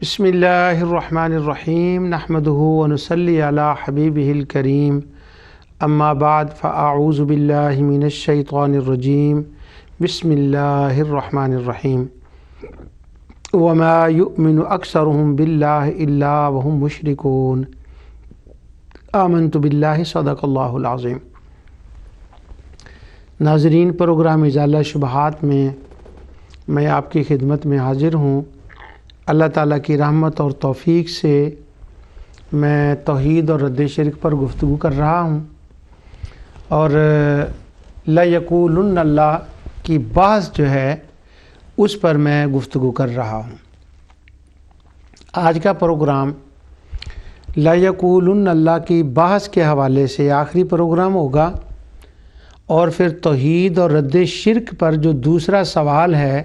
بسم اللہ الرحمن الرحیم نحمدہ ونصلی علی حبیبہ الکریم اما بعد فاعوذ باللہ من الشیطان الرجیم بسم اللہ الرحمن الرحیم وما یؤمن اکثرهم باللہ الا وهم مشرکون آمنت باللہ صدق اللہ العظیم۔ ناظرین، پروگرام ازالہ شبہات میں آپ کی خدمت میں حاضر ہوں۔ اللہ تعالیٰ کی رحمت اور توفیق سے میں توحید اور رد شرک پر گفتگو کر رہا ہوں، اور لَيَقُولُنَّ اللہ کی بحث جو ہے اس پر میں گفتگو کر رہا ہوں۔ آج کا پروگرام لَيَقُولُنَّ اللہ کی بحث کے حوالے سے آخری پروگرام ہوگا، اور پھر توحید اور رد شرک پر جو دوسرا سوال ہے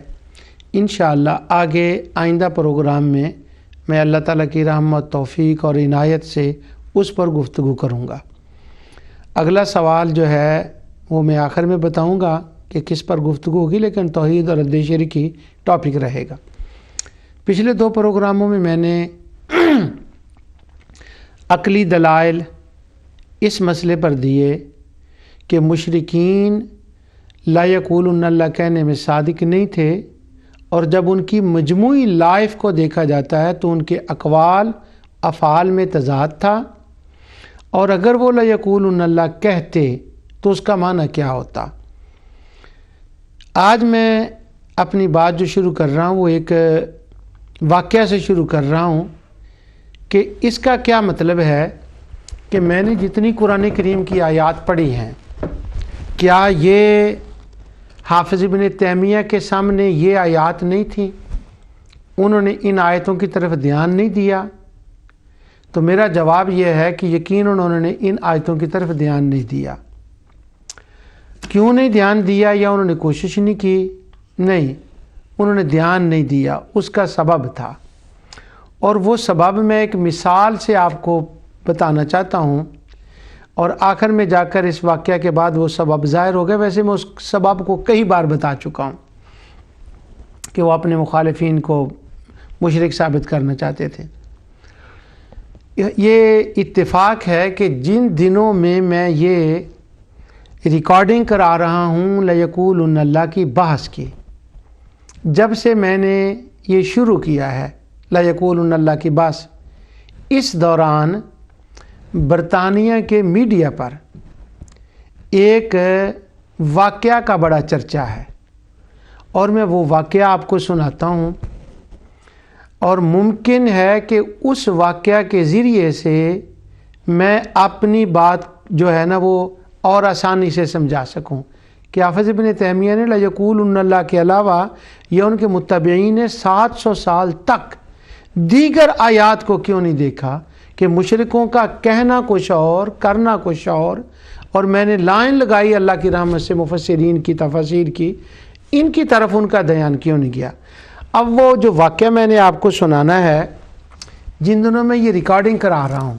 انشاءاللہ آگے آئندہ پروگرام میں اللہ تعالیٰ کی رحمت، توفیق اور عنایت سے اس پر گفتگو کروں گا۔ اگلا سوال جو ہے وہ میں آخر میں بتاؤں گا کہ کس پر گفتگو ہوگی، لیکن توحید اور رد شرک کی ٹاپک رہے گا۔ پچھلے دو پروگراموں میں نے عقلی دلائل اس مسئلے پر دیے کہ مشرکین لا یقولون اللہ کہنے میں صادق نہیں تھے، اور جب ان کی مجموعی لائف کو دیکھا جاتا ہے تو ان کے اقوال افعال میں تضاد تھا، اور اگر وہ لا یقولون اللہ کہتے تو اس کا معنی کیا ہوتا۔ آج میں اپنی بات جو شروع کر رہا ہوں وہ ایک واقعہ سے شروع کر رہا ہوں کہ اس کا کیا مطلب ہے کہ میں نے جتنی قرآن کریم کی آیات پڑھی ہیں، کیا یہ حافظ ابن تیمیہ کے سامنے یہ آیات نہیں تھیں؟ انہوں نے ان آیتوں کی طرف دھیان نہیں دیا؟ تو میرا جواب یہ ہے کہ یقیناً انہوں نے ان آیتوں کی طرف دھیان نہیں دیا۔ کیوں نہیں دھیان دیا؟ یا انہوں نے کوشش نہیں کی؟ نہیں، انہوں نے دھیان نہیں دیا، اس کا سبب تھا، اور وہ سبب میں ایک مثال سے آپ کو بتانا چاہتا ہوں، اور آخر میں جا کر اس واقعہ کے بعد وہ سبب ظاہر ہو گیا۔ ویسے میں اس سبب کو کئی بار بتا چکا ہوں کہ وہ اپنے مخالفین کو مشرک ثابت کرنا چاہتے تھے۔ یہ اتفاق ہے کہ جن دنوں میں یہ ریکارڈنگ کرا رہا ہوں لَيَقُولُنَّ اللہ کی بحث کی، جب سے میں نے یہ شروع کیا ہے لَيَقُولُنَّ اللہ کی بحث، اس دوران برطانیہ کے میڈیا پر ایک واقعہ کا بڑا چرچا ہے، اور میں وہ واقعہ آپ کو سناتا ہوں، اور ممکن ہے کہ اس واقعہ کے ذریعے سے میں اپنی بات جو ہے نا وہ اور آسانی سے سمجھا سکوں کہ حافظ ابن تیمیہ نے لَيَقُولُنَّ اللہ کے علاوہ یا ان کے متبعین نے 700 سال تک دیگر آیات کو کیوں نہیں دیکھا کہ مشرکوں کا کہنا کچھ اور کرنا کچھ اور میں نے لائن لگائی اللہ کی رحمت سے مفسرین کی تفاسیر کی، ان کی طرف ان کا دھیان کیوں نہیں گیا۔ اب وہ جو واقعہ میں نے آپ کو سنانا ہے، جن دنوں میں یہ ریکارڈنگ کرا رہا ہوں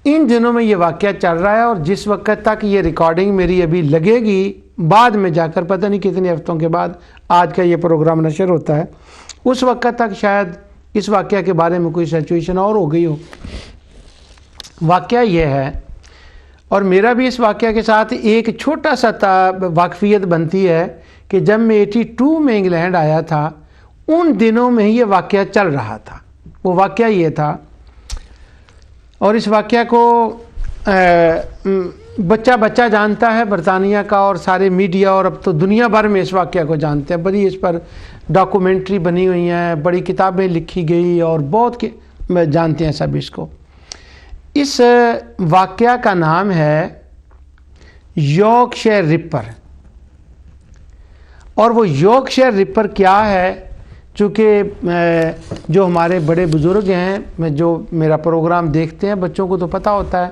ان دنوں میں یہ واقعہ چل رہا ہے، اور جس وقت تک یہ ریکارڈنگ میری ابھی لگے گی، بعد میں جا کر پتہ نہیں کتنے ہفتوں کے بعد آج کا یہ پروگرام نشر ہوتا ہے، اس وقت تک شاید اس واقعہ کے بارے میں کوئی سچویشن اور ہو گئی ہو۔ واقعہ یہ ہے، اور میرا بھی اس واقعہ کے ساتھ ایک چھوٹا سا واقفیت بنتی ہے کہ جب میں 82 میں انگلینڈ آیا تھا ان دنوں میں ہی یہ واقعہ چل رہا تھا۔ وہ واقعہ یہ تھا، اور اس واقعہ کو بچہ جانتا ہے برطانیہ کا، اور سارے میڈیا اور اب تو دنیا بھر میں اس واقعہ کو جانتے ہیں۔ بڑی اس پر ڈاکومنٹری بنی ہوئی ہیں، بڑی کتابیں لکھی گئی، اور بہت جانتے ہیں سب اس کو۔ اس واقعہ کا نام ہے یارکشائر رپر، اور وہ یارکشائر رپر کیا ہے؟ چونکہ جو ہمارے بڑے بزرگ ہیں جو میرا پروگرام دیکھتے ہیں، بچوں کو تو پتہ ہوتا ہے،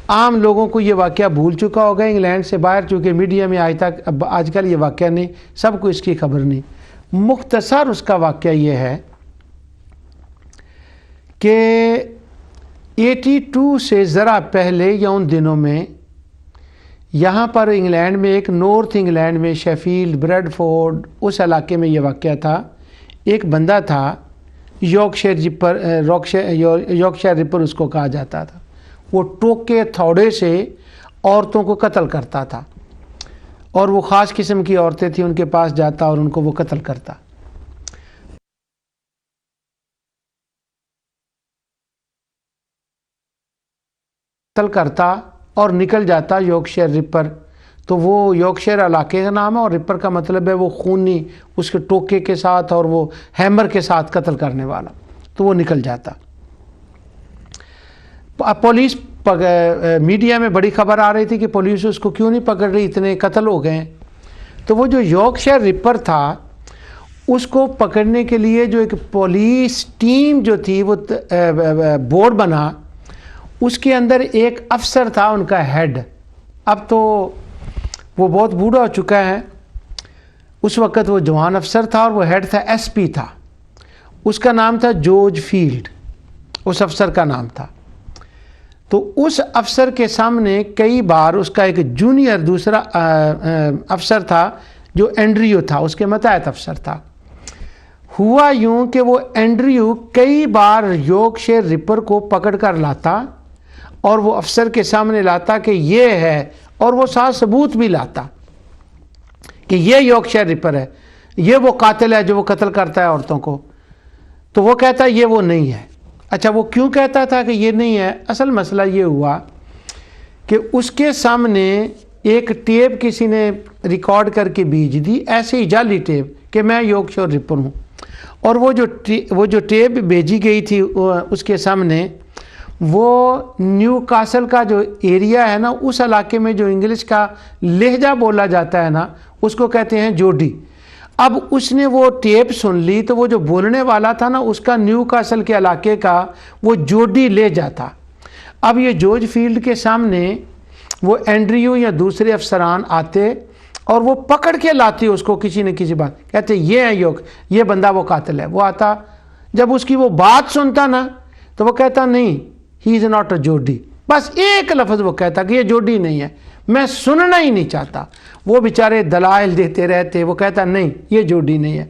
عام لوگوں کو یہ واقعہ بھول چکا ہوگا انگلینڈ سے باہر، چونکہ میڈیا میں آج کل یہ واقعہ نہیں، سب کو اس کی خبر نہیں۔ مختصر اس کا واقعہ یہ ہے کہ 82 سے ذرا پہلے یا ان دنوں میں یہاں پر انگلینڈ میں ایک نارتھ انگلینڈ میں شیفیلڈ، بریڈ فورڈ، اس علاقے میں یہ واقعہ تھا۔ ایک بندہ تھا یارکشائر ریپر اس کو کہا جاتا تھا. وہ ٹوکے تھوڑے سے عورتوں کو قتل کرتا تھا اور وہ خاص قسم کی عورتیں تھیں ان کے پاس جاتا اور ان کو وہ قتل کرتا. اور نکل جاتا یارکشائر ریپر. تو وہ یارکشائر علاقے کا نام ہے اور ریپر کا مطلب ہے وہ خونی، اس کے ٹوکے کے ساتھ اور وہ ہیمر کے ساتھ قتل کرنے والا. تو وہ نکل جاتا. پولیس میڈیا میں بڑی خبر آ رہی تھی کہ پولیس اس کو کیوں نہیں پکڑ رہی، اتنے قتل ہو گئے. تو وہ جو یارکشائر ریپر تھا اس کو پکڑنے کے لیے جو ایک پولیس ٹیم جو تھی وہ بورڈ بنا، اس کے اندر ایک افسر تھا ان کا ہیڈ. اب تو وہ بہت بوڑھا ہو چکا ہے، اس وقت وہ جوان افسر تھا اور وہ ہیڈ تھا، ایس پی تھا. اس کا نام تھا جارج فیلڈ، اس افسر کا نام تھا. تو اس افسر کے سامنے کئی بار اس کا ایک جونیئر دوسرا افسر تھا جو اینڈریو تھا، اس کے متحد افسر تھا. ہوا یوں کہ وہ اینڈریو کئی بار یارکشائر ریپر کو پکڑ کر لاتا اور وہ افسر کے سامنے لاتا کہ یہ ہے، اور وہ ساتھ ثبوت بھی لاتا کہ یہ یارکشائر ریپر ہے، یہ وہ قاتل ہے جو وہ قتل کرتا ہے عورتوں کو. تو وہ کہتا یہ وہ نہیں ہے. اچھا وہ کیوں کہتا تھا کہ یہ نہیں ہے؟ اصل مسئلہ یہ ہوا کہ اس کے سامنے ایک ٹیپ کسی نے ریکارڈ کر کے بھیج دی، ایسے ہی جعلی ٹیپ کہ میں یارکشائر ریپر ہوں. اور وہ جو ٹیپ بھیجی گئی تھی اس کے سامنے، وہ نیو کاسل کا جو ایریا ہے نا، اس علاقے میں جو انگلش کا لہجہ بولا جاتا ہے نا، اس کو کہتے ہیں جوڈی. اب اس نے وہ ٹیپ سن لی تو وہ جو بولنے والا تھا نا اس کا نیو کاسل کے علاقے کا وہ جوڈی لے جاتا. اب یہ جارج فیلڈ کے سامنے وہ اینڈریو یا دوسرے افسران آتے اور وہ پکڑ کے لاتے اس کو کسی نہ کسی بات، کہتے یہ ہے یہ بندہ وہ قاتل ہے. وہ آتا، جب اس کی وہ بات سنتا نا تو وہ کہتا نہیں، ہی از ناٹ اے جوڈی. بس ایک لفظ وہ کہتا کہ یہ جوڈی نہیں ہے، میں سننا ہی نہیں چاہتا. وہ بیچارے دلائل دیتے رہتے، وہ کہتا نہیں یہ جوڈی نہیں ہے.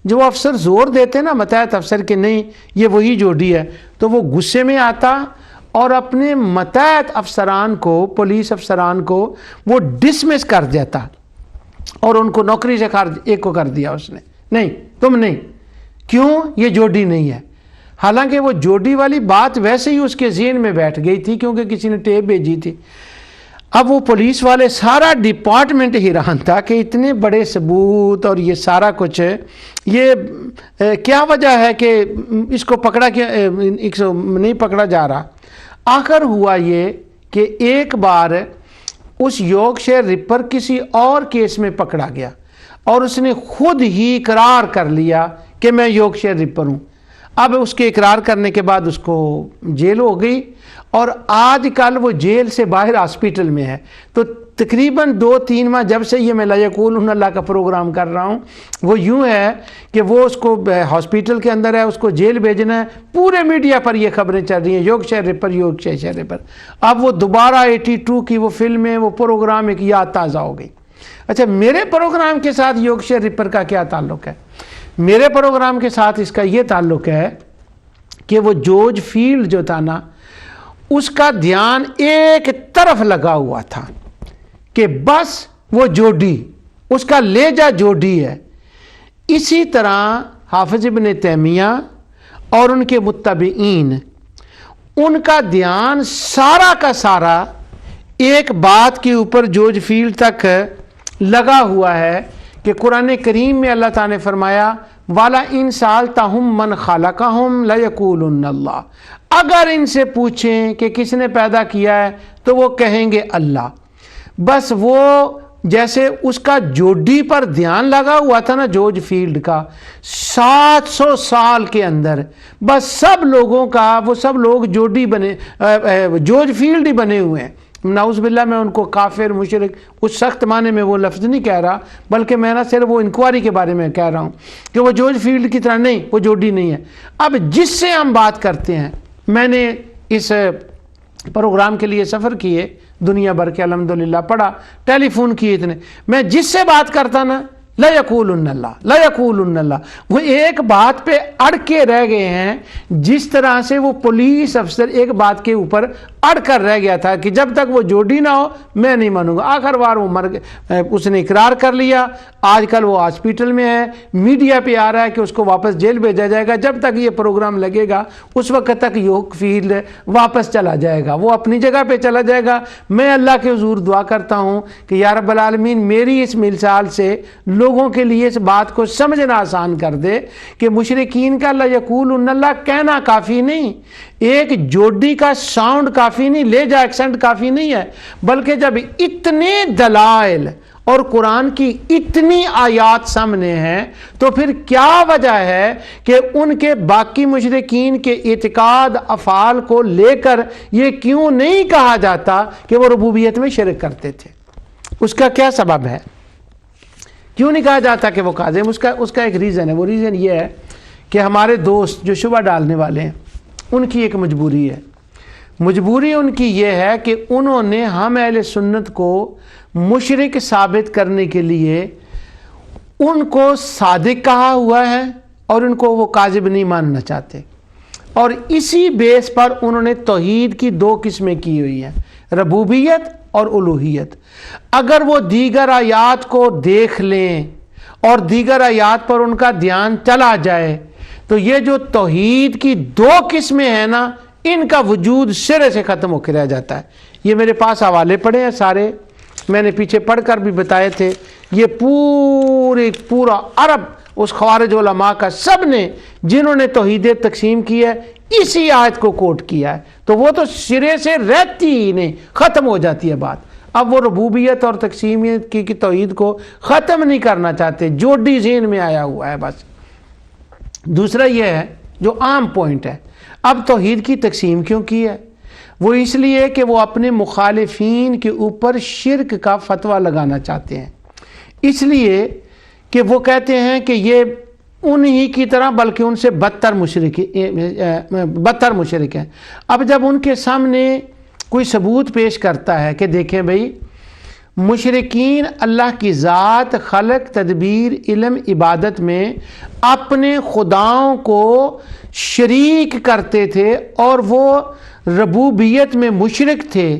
جو افسر زور دیتے نا متحد افسر کہ نہیں یہ وہی جوڈی ہے، تو وہ غصے میں آتا اور اپنے متحد افسران کو، پولیس افسران کو وہ ڈسمس کر دیتا اور ان کو نوکری سے خارج ایک کو کر دیا اس نے. نہیں تم نہیں، کیوں؟ یہ جوڈی نہیں ہے. حالانکہ وہ جوڈی والی بات ویسے ہی اس کے ذہن میں بیٹھ گئی تھی کیونکہ کسی نے ٹیپ بھیجی تھی. اب وہ پولیس والے سارا ڈپارٹمنٹ حیران تھا کہ اتنے بڑے ثبوت اور یہ سارا کچھ، یہ کیا وجہ ہے کہ اس کو پکڑا نہیں پکڑا جا رہا. آخر ہوا یہ کہ ایک بار اس یارکشائر ریپر کسی اور کیس میں پکڑا گیا اور اس نے خود ہی اقرار کر لیا کہ میں یارکشائر ریپر ہوں. اب اس کے اقرار کرنے کے بعد اس کو جیل ہو گئی اور آج کل وہ جیل سے باہر ہاسپیٹل میں ہے. تو تقریباً 2-3 ماہ جب سے یہ میں لا یقولون اللہ کا پروگرام کر رہا ہوں، وہ یوں ہے کہ وہ اس کو ہاسپیٹل کے اندر ہے، اس کو جیل بھیجنا ہے. پورے میڈیا پر یہ خبریں چل رہی ہیں یارکشائر ریپر یارکشائر ریپر. اب وہ دوبارہ 82 کی وہ فلمیں، وہ پروگرام ایک یاد تازہ ہو گئی. اچھا میرے پروگرام کے ساتھ یارکشائر ریپر کا کیا تعلق ہے؟ میرے پروگرام کے ساتھ اس کا یہ تعلق ہے کہ وہ جارج فیلڈ جو تھا نا، اس کا دھیان ایک طرف لگا ہوا تھا کہ بس وہ جوڈی، اس کا لہجہ جوڈی ہے. اسی طرح حافظ ابن تیمیہ اور ان کے متبعین، ان کا دھیان سارا کا سارا ایک بات کے اوپر جارج فیلڈ تک لگا ہوا ہے کہ قرآن کریم میں اللہ تعالیٰ نے فرمایا والا ان سالتہم من خلقہم لیقولن اللہ. اگر ان سے پوچھیں کہ کس نے پیدا کیا ہے تو وہ کہیں گے اللہ. بس وہ جیسے اس کا جوڈی پر دھیان لگا ہوا تھا نا جارج فیلڈ کا، 700 سال کے اندر بس سب لوگوں کا، وہ سب لوگ جوڈی بنے، جارج فیلڈ ہی بنے ہوئے ہیں. نعوذ باللہ میں ان کو کافر مشرک اس سخت معنی میں وہ لفظ نہیں کہہ رہا، بلکہ میں نہ صرف وہ انکوائری کے بارے میں کہہ رہا ہوں کہ وہ جارج فیلڈ کی طرح نہیں، وہ جوڈی نہیں ہے. اب جس سے ہم بات کرتے ہیں، میں نے اس پروگرام کے لیے سفر کیے دنیا بھر کے، الحمدللہ پڑھا، ٹیلی فون کیے اتنے، میں جس سے بات کرتا نا لا یقولن اللہ لا یقولن اللہ، وہ ایک بات پہ اڑ کے رہ گئے ہیں، جس طرح سے وہ پولیس افسر ایک بات کے اوپر اڑ کر رہ گیا تھا کہ جب تک وہ جوڑی نہ ہو میں نہیں مانوں گا۔ آخر بار وہ مر گئے، اس نے اقرار کر لیا، آج کل وہ ہاسپٹل میں ہے، میڈیا پہ آ رہا ہے کہ اس کو واپس جیل بھیجا جائے گا، جب تک یہ پروگرام لگے گا اس وقت تک یوگ فیلڈ واپس چلا جائے گا، وہ اپنی جگہ پہ چلا جائے گا۔ میں اللہ کے حضور دعا کرتا ہوں کہ یا رب العالمین میری اس مثال سے لوگوں کے لیے اس بات کو سمجھنا آسان کر دے کہ مشرکین کا لا یقولن اللہ کہنا کافی نہیں، ایک جوڈی کا ساؤنڈ کافی نہیں، لے جا ایکسنٹ کافی نہیں ہے، بلکہ جب اتنے دلائل اور قرآن کی اتنی آیات سامنے ہیں تو پھر کیا وجہ ہے کہ ان کے باقی مشرکین کے اعتقاد افعال کو لے کر یہ کیوں نہیں کہا جاتا کہ وہ ربوبیت میں شرک کرتے تھے؟ اس کا کیا سبب ہے؟ کیوں نہیں کہا جاتا کہ وہ کاظم؟ اس کا ایک ریزن ہے، وہ ریزن یہ ہے کہ ہمارے دوست جو شبہ ڈالنے والے ہیں ان کی ایک مجبوری ہے، مجبوری ان کی یہ ہے کہ انہوں نے ہم اہل سنت کو مشرک ثابت کرنے کے لیے ان کو صادق کہا ہوا ہے اور ان کو وہ کاذب نہیں ماننا چاہتے، اور اسی بیس پر انہوں نے توحید کی دو قسمیں کی ہوئی ہیں، ربوبیت اور الوہیت۔ اگر وہ دیگر آیات کو دیکھ لیں اور دیگر آیات پر ان کا دھیان چلا جائے تو یہ جو توحید کی دو قسمیں ہیں نا، ان کا وجود سرے سے ختم ہو کے رہ جاتا ہے۔ یہ میرے پاس حوالے پڑے ہیں سارے، میں نے پیچھے پڑھ کر بھی بتائے تھے، یہ پورا عرب اس خوارج علماء کا سب نے جنہوں نے توحید تقسیم کی ہے اسی آیت کو کوٹ کیا ہے، تو وہ تو سرے سے رہتی ہی نہیں، ختم ہو جاتی ہے بات۔ اب وہ ربوبیت اور تقسیمیت کی توحید کو ختم نہیں کرنا چاہتے، جوڑی ذہن میں آیا ہوا ہے بس۔ دوسرا یہ ہے جو عام پوائنٹ ہے، اب توحید کی تقسیم کیوں کی ہے؟ وہ اس لیے کہ وہ اپنے مخالفین کے اوپر شرک کا فتویٰ لگانا چاہتے ہیں، اس لیے کہ وہ کہتے ہیں کہ یہ انہی کی طرح بلکہ ان سے بدتر مشرک ہیں۔ اب جب ان کے سامنے کوئی ثبوت پیش کرتا ہے کہ دیکھیں بھئی مشرکین اللہ کی ذات، خلق، تدبیر، علم، عبادت میں اپنے خداؤں کو شریک کرتے تھے اور وہ ربوبیت میں مشرک تھے،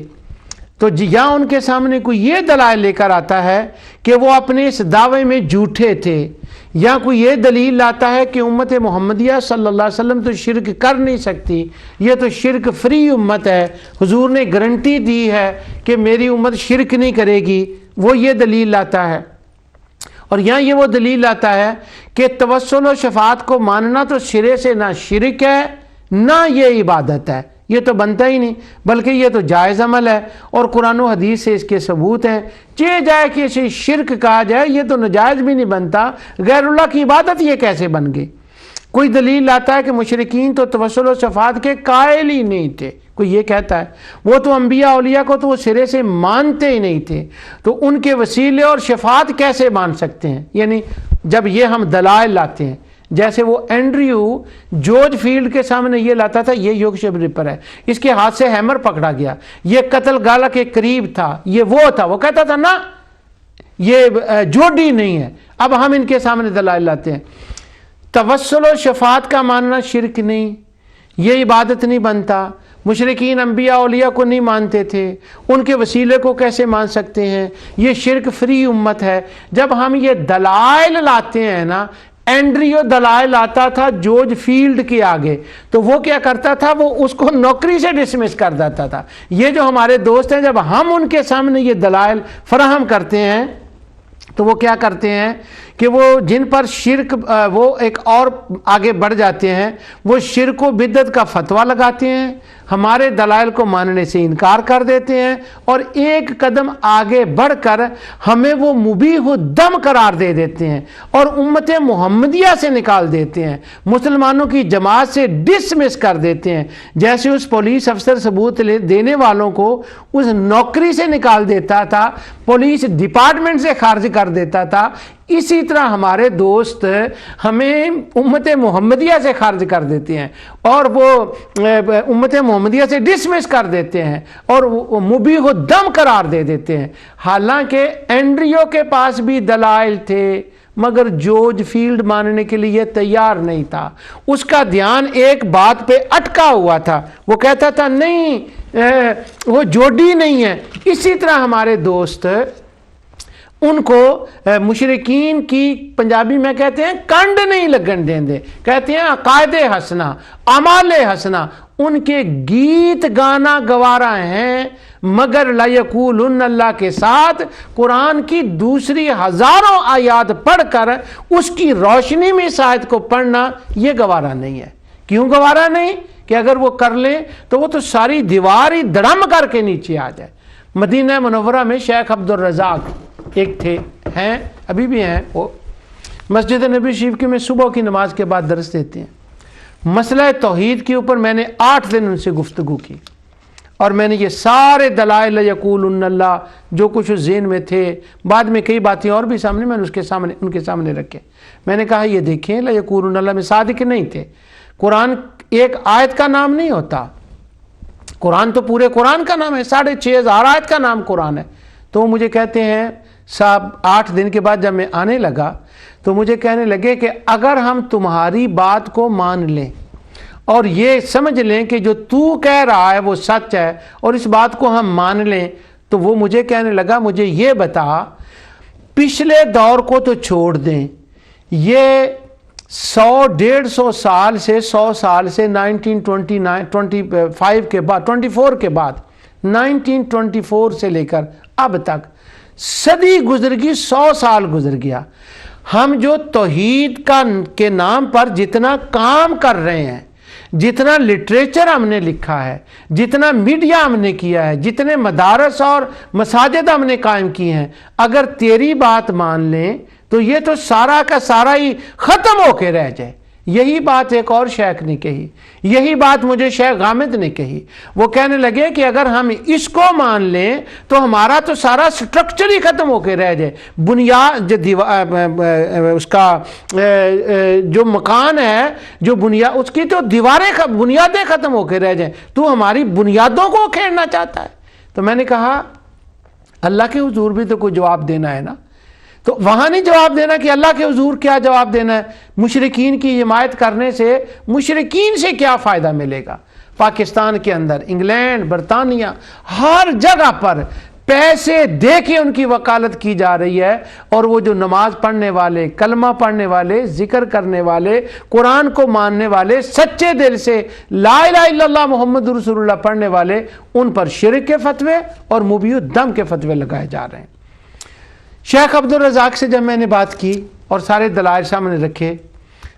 تو یا ان کے سامنے کوئی یہ دلائل لے کر آتا ہے کہ وہ اپنے اس دعوے میں جھوٹے تھے، یا کوئی یہ دلیل لاتا ہے کہ امت محمدیہ صلی اللہ علیہ وسلم تو شرک کر نہیں سکتی، یہ تو شرک فری امت ہے، حضور نے گارنٹی دی ہے کہ میری امت شرک نہیں کرے گی، وہ یہ دلیل لاتا ہے۔ اور یہاں یہ وہ دلیل لاتا ہے کہ توسل و شفاعت کو ماننا تو سرے سے نہ شرک ہے نہ یہ عبادت ہے، یہ تو بنتا ہی نہیں، بلکہ یہ تو جائز عمل ہے، اور قرآن و حدیث سے اس کے ثبوت ہیں۔ چاہے جائے کہ اسے شرک کہا جائے، یہ تو ناجائز بھی نہیں بنتا، غیر اللہ کی عبادت یہ کیسے بن گئی؟ کوئی دلیل لاتا ہے کہ مشرکین تو توسل و شفاعت کے قائل ہی نہیں تھے، کوئی یہ کہتا ہے وہ تو انبیاء اولیاء کو تو وہ سرے سے مانتے ہی نہیں تھے، تو ان کے وسیلے اور شفاعت کیسے مان سکتے ہیں؟ یعنی جب یہ ہم دلائل لاتے ہیں، جیسے وہ اینڈریو جارج فیلڈ کے سامنے یہ لاتا تھا، یہ یوگشپ ریپر ہے، اس کے ہاتھ سے ہیمر پکڑا گیا، یہ قتل گالہ کے قریب تھا، یہ وہ تھا، وہ کہتا تھا نا یہ جوڑی نہیں ہے۔ اب ہم ان کے سامنے دلائل لاتے ہیں، توسل و شفاعت کا ماننا شرک نہیں، یہ عبادت نہیں بنتا، مشرکین انبیاء اولیاء کو نہیں مانتے تھے، ان کے وسیلے کو کیسے مان سکتے ہیں؟ یہ شرک فری امت ہے۔ جب ہم یہ دلائل لاتے ہیں نا، اینڈریو دلائل آتا تھا جارج فیلڈ کے آگے، تو وہ کیا کرتا تھا؟ وہ اس کو نوکری سے ڈسمس کر دیتا تھا۔ یہ جو ہمارے دوست ہیں، جب ہم ان کے سامنے یہ دلائل فراہم کرتے ہیں تو وہ کیا کرتے ہیں کہ وہ جن پر شرک وہ ایک اور آگے بڑھ جاتے ہیں، وہ شرک و بدعت کا فتویٰ لگاتے ہیں، ہمارے دلائل کو ماننے سے انکار کر دیتے ہیں، اور ایک قدم آگے بڑھ کر ہمیں وہ مبیح الدم قرار دے دیتے ہیں اور امت محمدیہ سے نکال دیتے ہیں، مسلمانوں کی جماعت سے ڈسمس کر دیتے ہیں، جیسے اس پولیس افسر ثبوت دینے والوں کو اس نوکری سے نکال دیتا تھا، پولیس ڈپارٹمنٹ سے خارج کر دیتا تھا، اسی طرح ہمارے دوست ہمیں امت محمدیہ سے خارج کر دیتے ہیں اور وہ امت محمدیہ سے ڈسمس کر دیتے ہیں اور مبیح الدم قرار دے دیتے ہیں، حالانکہ اینڈریو کے پاس بھی دلائل تھے، مگر جارج فیلڈ ماننے کے لیے تیار نہیں تھا. اس کا دھیان ایک بات پہ اٹکا ہوا تھا. وہ کہتا تھا نہیں وہ جوڈی نہیں ہے. اسی طرح ہمارے دوست ان کو مشرکین کی پنجابی میں کہتے ہیں کنڈ نہیں لگن دیں دے, کہتے ہیں عقائد حسنہ, اعمال حسنہ. ان کے گیت گانا گوارا ہیں, مگر لا یقولن اللہ کے ساتھ قرآن کی دوسری ہزاروں آیات پڑھ کر اس کی روشنی میں اس آیت کو پڑھنا یہ گوارا نہیں ہے. کیوں گوارا نہیں؟ کہ اگر وہ کر لیں تو وہ تو ساری دیوار ہی دڑم کر کے نیچے آ جائے. مدینہ منورہ میں شیخ عبدالرزاق ایک تھے, ہیں ابھی بھی ہیں, وہ مسجد نبی شریف کی میں صبح کی نماز کے بعد درس دیتے ہیں. مسئلہ توحید کے اوپر میں نے 8 دن ان سے گفتگو کی, اور میں نے یہ سارے دلائل یقولن اللہ جو کچھ اس ذہن میں تھے, بعد میں کئی باتیں اور بھی سامنے میں نے ان کے سامنے رکھے. میں نے کہا یہ دیکھیں لا یقولن اللہ میں صادق نہیں تھے. قرآن ایک آیت کا نام نہیں ہوتا, قرآن تو پورے قرآن کا نام ہے, 6,500 آیت کا نام قرآن ہے. تو مجھے کہتے ہیں صاحب 8 دن کے بعد جب میں آنے لگا تو مجھے کہنے لگے کہ اگر ہم تمہاری بات کو مان لیں اور یہ سمجھ لیں کہ جو تو کہہ رہا ہے وہ سچ ہے اور اس بات کو ہم مان لیں, تو وہ مجھے کہنے لگا مجھے یہ بتا, پچھلے دور کو تو چھوڑ دیں, یہ 100-150 سال سے 100 سال سے 1925 کے بعد 24 کے بعد 1924 سے لے کر اب تک صدی گزر گئی, 100 سال گزر گیا. ہم جو توحید کے نام پر جتنا کام کر رہے ہیں, جتنا لٹریچر ہم نے لکھا ہے, جتنا میڈیا ہم نے کیا ہے, جتنے مدارس اور مساجد ہم نے قائم کی ہیں, اگر تیری بات مان لیں تو یہ تو سارا کا سارا ہی ختم ہو کے رہ جائے. یہی بات ایک اور شیخ نے کہی, یہی بات مجھے شیخ غامد نے کہی. وہ کہنے لگے کہ اگر ہم اس کو مان لیں تو ہمارا تو سارا سٹرکچر ہی ختم ہو کے رہ جائے, بنیاد اس کا جو مکان ہے, جو بنیاد اس کی تو دیواریں بنیادیں ختم ہو کے رہ جائیں, تو ہماری بنیادوں کو کھیڑنا چاہتا ہے. تو میں نے کہا اللہ کے حضور بھی تو کوئی جواب دینا ہے نا, تو وہاں نہیں جواب دینا کہ اللہ کے حضور کیا جواب دینا ہے. مشرکین کی حمایت کرنے سے مشرکین سے کیا فائدہ ملے گا؟ پاکستان کے اندر, انگلینڈ, برطانیہ, ہر جگہ پر پیسے دے کے ان کی وکالت کی جا رہی ہے, اور وہ جو نماز پڑھنے والے, کلمہ پڑھنے والے, ذکر کرنے والے, قرآن کو ماننے والے, سچے دل سے لا الہ الا اللہ محمد رسول اللہ پڑھنے والے, ان پر شرک کے فتوے اور مبیح الدم کے فتوے لگائے جا رہے ہیں. شیخ عبدالرزاق سے جب میں نے بات کی اور سارے دلائل سامنے رکھے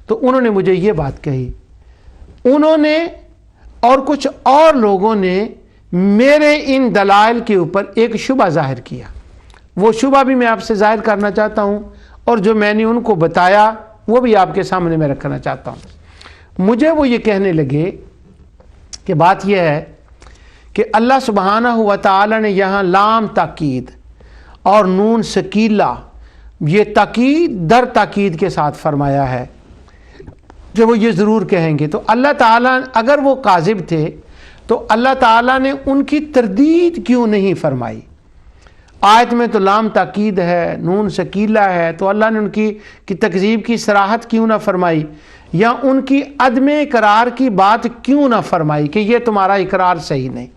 تو انہوں نے مجھے یہ بات کہی. انہوں نے اور کچھ اور لوگوں نے میرے ان دلائل کے اوپر ایک شبہ ظاہر کیا. وہ شبہ بھی میں آپ سے ظاہر کرنا چاہتا ہوں, اور جو میں نے ان کو بتایا وہ بھی آپ کے سامنے میں رکھنا چاہتا ہوں. مجھے وہ یہ کہنے لگے کہ بات یہ ہے کہ اللہ سبحانہ و تعالی نے یہاں لام تاکید اور نون ثقیلہ, یہ تاکید در تاکید کے ساتھ فرمایا ہے کہ وہ یہ ضرور کہیں گے. تو اللہ تعالیٰ اگر وہ کاذب تھے تو اللہ تعالیٰ نے ان کی تردید کیوں نہیں فرمائی؟ آیت میں تو لام تاکید ہے, نون ثقیلہ ہے, تو اللہ نے ان کی تکذیب کی صراحت کیوں نہ فرمائی, یا ان کی عدم اقرار کی بات کیوں نہ فرمائی کہ یہ تمہارا اقرار صحیح نہیں؟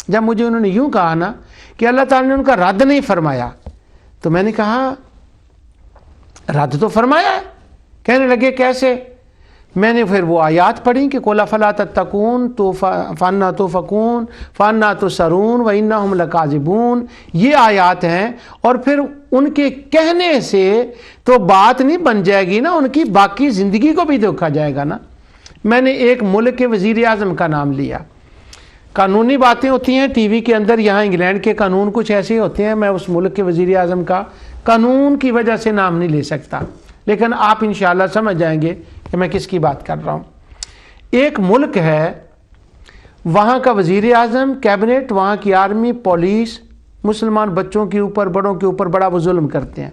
جب مجھے انہوں نے یوں کہا نا کہ اللہ تعالیٰ نے ان کا رد نہیں فرمایا, تو میں نے کہا رد تو فرمایا ہے. کہنے لگے کیسے؟ میں نے پھر وہ آیات پڑھی کہ قُلْ أَفَلَا تَتَّقُونَ فَأَنَّىٰ تُؤْفَكُونَ فَأَنَّىٰ تُسْحَرُونَ وَإِنَّهُمْ لَكَاذِبُونَ. یہ آیات ہیں, اور پھر ان کے کہنے سے تو بات نہیں بن جائے گی نا, ان کی باقی زندگی کو بھی دیکھا جائے گا نا. میں نے ایک ملک کے وزیر اعظم کا نام لیا. قانونی باتیں ہوتی ہیں ٹی وی کے اندر, یہاں انگلینڈ کے قانون کچھ ایسے ہوتے ہیں, میں اس ملک کے وزیر اعظم کا قانون کی وجہ سے نام نہیں لے سکتا, لیکن آپ انشاءاللہ سمجھ جائیں گے کہ میں کس کی بات کر رہا ہوں. ایک ملک ہے, وہاں کا وزیر اعظم, کیبنٹ, وہاں کی آرمی, پولیس مسلمان بچوں کے اوپر, بڑوں کے اوپر بڑا وہ ظلم کرتے ہیں.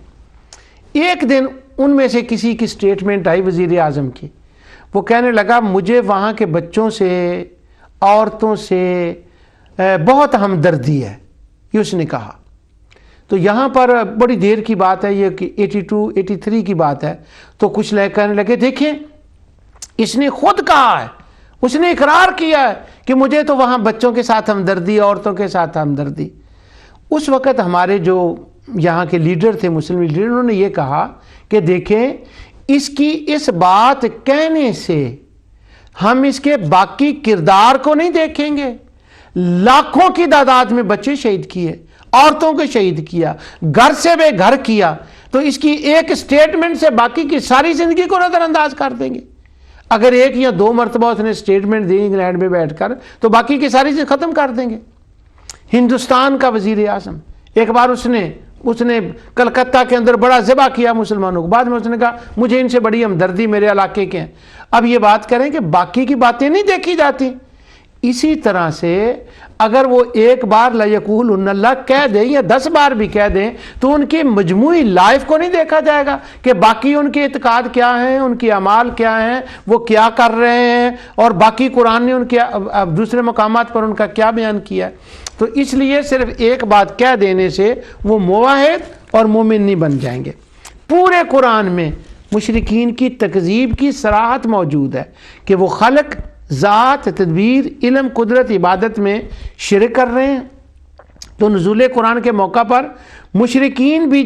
ایک دن ان میں سے کسی کی سٹیٹمنٹ آئی وزیر اعظم کی, وہ کہنے لگا مجھے وہاں کے بچوں سے, عورتوں سے بہت ہمدردی ہے, یہ اس نے کہا. تو یہاں پر بڑی دیر کی بات ہے، یہ کہ 82 83 کی بات ہے، تو کچھ کہنے لگے دیکھیں اس نے خود کہا ہے، اس نے اقرار کیا ہے کہ مجھے تو وہاں بچوں کے ساتھ ہمدردی، عورتوں کے ساتھ ہمدردی۔ اس وقت ہمارے جو یہاں کے لیڈر تھے، مسلم لیڈر، انہوں نے یہ کہا کہ دیکھیں اس کی اس بات کہنے سے ہم اس کے باقی کردار کو نہیں دیکھیں گے۔ لاکھوں کی تعداد میں بچے شہید کیے، عورتوں کو شہید کیا، گھر سے بے گھر کیا، تو اس کی ایک سٹیٹمنٹ سے باقی کی ساری زندگی کو نظر انداز کر دیں گے۔ اگر ایک یا دو مرتبہ اس نے سٹیٹمنٹ دی انگلینڈ میں بیٹھ کر تو باقی کی ساری چیز ختم کر دیں گے۔ ہندوستان کا وزیر اعظم ایک بار اس نے کلکتہ کے اندر بڑا ذبح کیا مسلمانوں کو، بعد میں اس نے کہا مجھے ان سے بڑی ہمدردی میرے علاقے کے ہیں۔ اب یہ بات کریں کہ باقی کی باتیں نہیں دیکھی جاتی۔ اسی طرح سے اگر وہ ایک بار لا یقولن اللہ کہہ دیں یا 10 بار بھی کہہ دیں تو ان کی مجموعی لائف کو نہیں دیکھا جائے گا کہ باقی ان کے اعتقاد کیا ہیں، ان کی اعمال کیا ہیں، وہ کیا کر رہے ہیں، اور باقی قرآن نے ان کے دوسرے مقامات پر ان کا کیا بیان کیا ہے۔ تو اس لیے صرف ایک بات کہہ دینے سے وہ موحد اور مومن نہیں بن جائیں گے۔ پورے قرآن میں مشرکین کی تکذیب کی صراحت موجود ہے کہ وہ خلق، ذات، تدبیر، علم، قدرت، عبادت میں شرک کر رہے ہیں۔ تو نزول قرآن کے موقع پر مشرکین بھی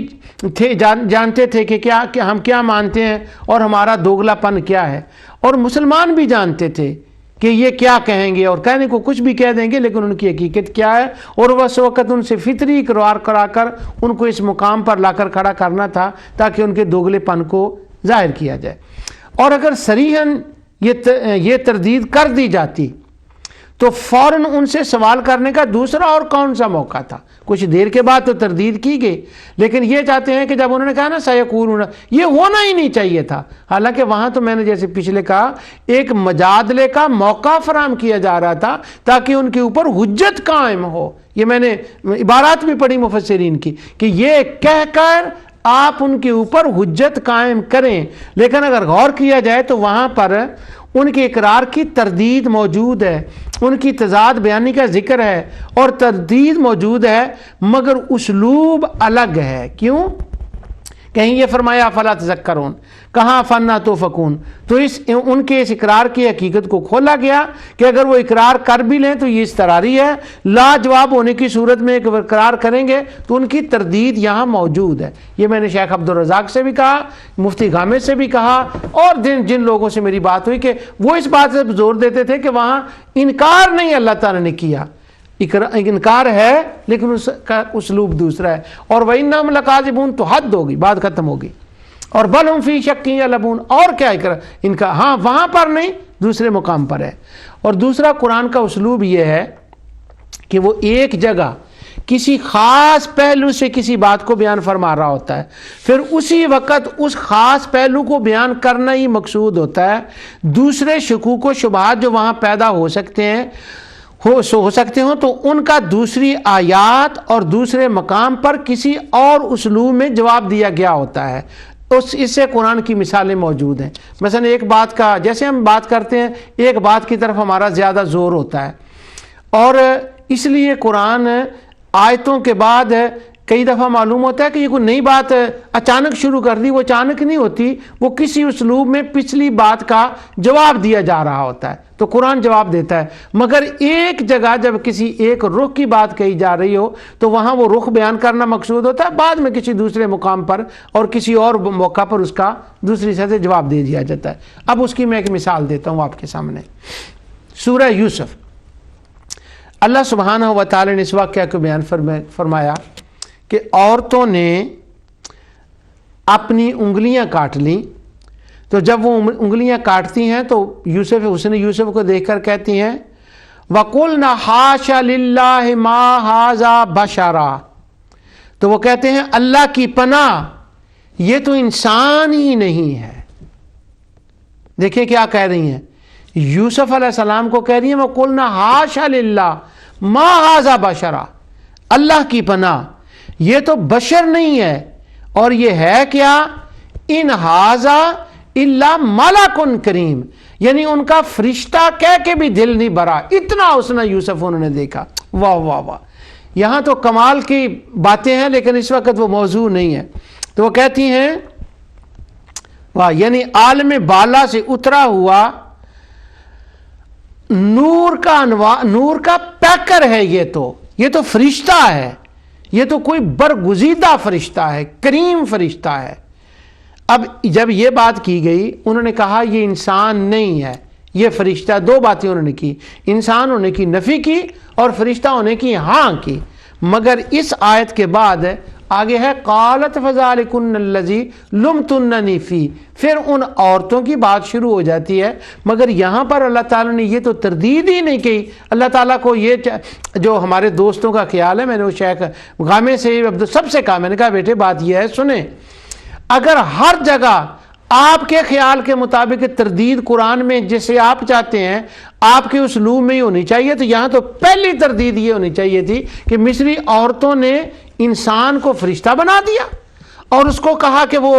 تھے، جانتے تھے کہ ہم کیا مانتے ہیں اور ہمارا دوگلا پن کیا ہے، اور مسلمان بھی جانتے تھے کہ یہ کیا کہیں گے، اور کہنے کو کچھ بھی کہہ دیں گے لیکن ان کی حقیقت کیا ہے، اور وہ اس وقت ان سے فطری اقرار کرا کر ان کو اس مقام پر لا کر کھڑا کرنا تھا تاکہ ان کے دوگلے پن کو ظاہر کیا جائے۔ اور اگر صریحاً یہ تردید کر دی جاتی تو فوراً ان سے سوال کرنے کا دوسرا اور کون سا موقع تھا؟ کچھ دیر کے بعد تو تردید کی گئی، لیکن یہ چاہتے ہیں کہ جب انہوں نے کہا نا سیقولون، یہ ہونا ہی نہیں چاہیے تھا۔ حالانکہ وہاں تو میں نے جیسے پچھلے کہا ایک مجادلے کا موقع فراہم کیا جا رہا تھا تاکہ ان کے اوپر حجت قائم ہو۔ یہ میں نے عبارات بھی پڑھی مفسرین کی کہ یہ کہہ کر آپ ان کے اوپر حجت قائم کریں، لیکن اگر غور کیا جائے تو وہاں پر ان کے اقرار کی تردید موجود ہے، ان کی تضاد بیانی کا ذکر ہے اور تردید موجود ہے، مگر اسلوب الگ ہے۔ کیوں؟ کہیں یہ فرمایا فلا تذکرون، کہاں فنا توفقون، تو ان کے اس اقرار کی حقیقت کو کھولا گیا کہ اگر وہ اقرار کر بھی لیں تو یہ استراری ہے، لا جواب ہونے کی صورت میں اقرار کریں گے تو ان کی تردید یہاں موجود ہے۔ یہ میں نے شیخ عبدالرزاق سے بھی کہا، مفتی غامد سے بھی کہا، اور جن لوگوں سے میری بات ہوئی کہ وہ اس بات سے زور دیتے تھے کہ وہاں انکار نہیں اللہ تعالیٰ نے کیا، انکار ہے لیکن اس کا اسلوب دوسرا ہے۔ اور وَإِنَّهُمْ لَكَاذِبُونَ تو حد ہوگی، بات ختم ہوگی۔ اور بل ہم فی شک یلعبون، اور کیا ان کا، ہاں وہاں پر نہیں دوسرے مقام پر ہے۔ اور دوسرا قرآن کا اسلوب یہ ہے کہ وہ ایک جگہ کسی خاص پہلو سے کسی بات کو بیان فرما رہا ہوتا ہے، پھر اسی وقت اس خاص پہلو کو بیان کرنا ہی مقصود ہوتا ہے۔ دوسرے شکوک و شبہات جو وہاں پیدا ہو سکتے ہیں ہو سکتے ہوں تو ان کا دوسری آیات اور دوسرے مقام پر کسی اور اسلوب میں جواب دیا گیا ہوتا ہے۔ اس سے قرآن کی مثالیں موجود ہیں۔ مثلا ایک بات کا، جیسے ہم بات کرتے ہیں ایک بات کی طرف ہمارا زیادہ زور ہوتا ہے، اور اس لیے قرآن آیتوں کے بعد کئی دفعہ معلوم ہوتا ہے کہ یہ کوئی نئی بات اچانک شروع کر دی، وہ اچانک نہیں ہوتی، وہ کسی اسلوب میں پچھلی بات کا جواب دیا جا رہا ہوتا ہے، تو قرآن جواب دیتا ہے۔ مگر ایک جگہ جب کسی ایک رخ کی بات کہی جا رہی ہو تو وہاں وہ رخ بیان کرنا مقصود ہوتا ہے، بعد میں کسی دوسرے مقام پر اور کسی اور موقع پر اس کا دوسری سطح جواب دے دیا جاتا ہے۔ اب اس کی میں ایک مثال دیتا ہوں آپ کے سامنے۔ سورہ یوسف، اللہ سبحانہ و تعالی نے اس واقعہ کو بیان فرمایا کہ عورتوں نے اپنی انگلیاں کاٹ لیں، تو جب وہ انگلیاں کاٹتی ہیں تو حسن یوسف کو دیکھ کر کہتی ہیں وَقُلْنَا حَاشَ لِلَّهِ مَا هَذَا بَشَرًا، تو وہ کہتے ہیں اللہ کی پناہ یہ تو انسان ہی نہیں ہے۔ دیکھیں کیا کہہ رہی ہیں، یوسف علیہ السلام کو کہہ رہی ہیں وَقُلْنَا حَاشَ لِلَّهِ مَا هَذَا بَشَرًا، اللہ کی پناہ یہ تو بشر نہیں ہے، اور یہ ہے کیا، ان ہاذا الا ملک کریم، یعنی ان کا فرشتہ کہہ کے بھی دل نہیں بھرا، اتنا حسن یوسف انہوں نے دیکھا۔ واہ واہ واہ، یہاں تو کمال کی باتیں ہیں لیکن اس وقت وہ موضوع نہیں ہے. تو وہ کہتی ہیں واہ، یعنی عالم بالا سے اترا ہوا نور کا پیکر ہے. یہ تو فرشتہ ہے، یہ تو کوئی برگزیدہ فرشتہ ہے، کریم فرشتہ ہے. اب جب یہ بات کی گئی، انہوں نے کہا یہ انسان نہیں ہے، یہ فرشتہ. دو باتیں انہوں نے کی، انسان ہونے کی نفی کی اور فرشتہ ہونے کی ہاں کی. مگر اس آیت کے بعد آگے ہے قالت فذلکن الذی لمتننی فی، پھر ان عورتوں کی بات شروع ہو جاتی ہے. مگر یہاں پر اللہ تعالیٰ نے یہ تو تردید ہی نہیں کی. اللہ تعالیٰ کو یہ جو ہمارے دوستوں کا خیال ہے، میں نے وہ شیخ غامے سے سب سے کہا، میں نے کہا بیٹے بات یہ ہے، سنیں، اگر ہر جگہ آپ کے خیال کے مطابق تردید قرآن میں جسے آپ چاہتے ہیں آپ کے اسلوب میں ہی ہونی چاہیے، تو یہاں تو پہلی تردید یہ ہونی چاہیے تھی کہ مصری عورتوں نے انسان کو فرشتہ بنا دیا اور اس کو کہا کہ وہ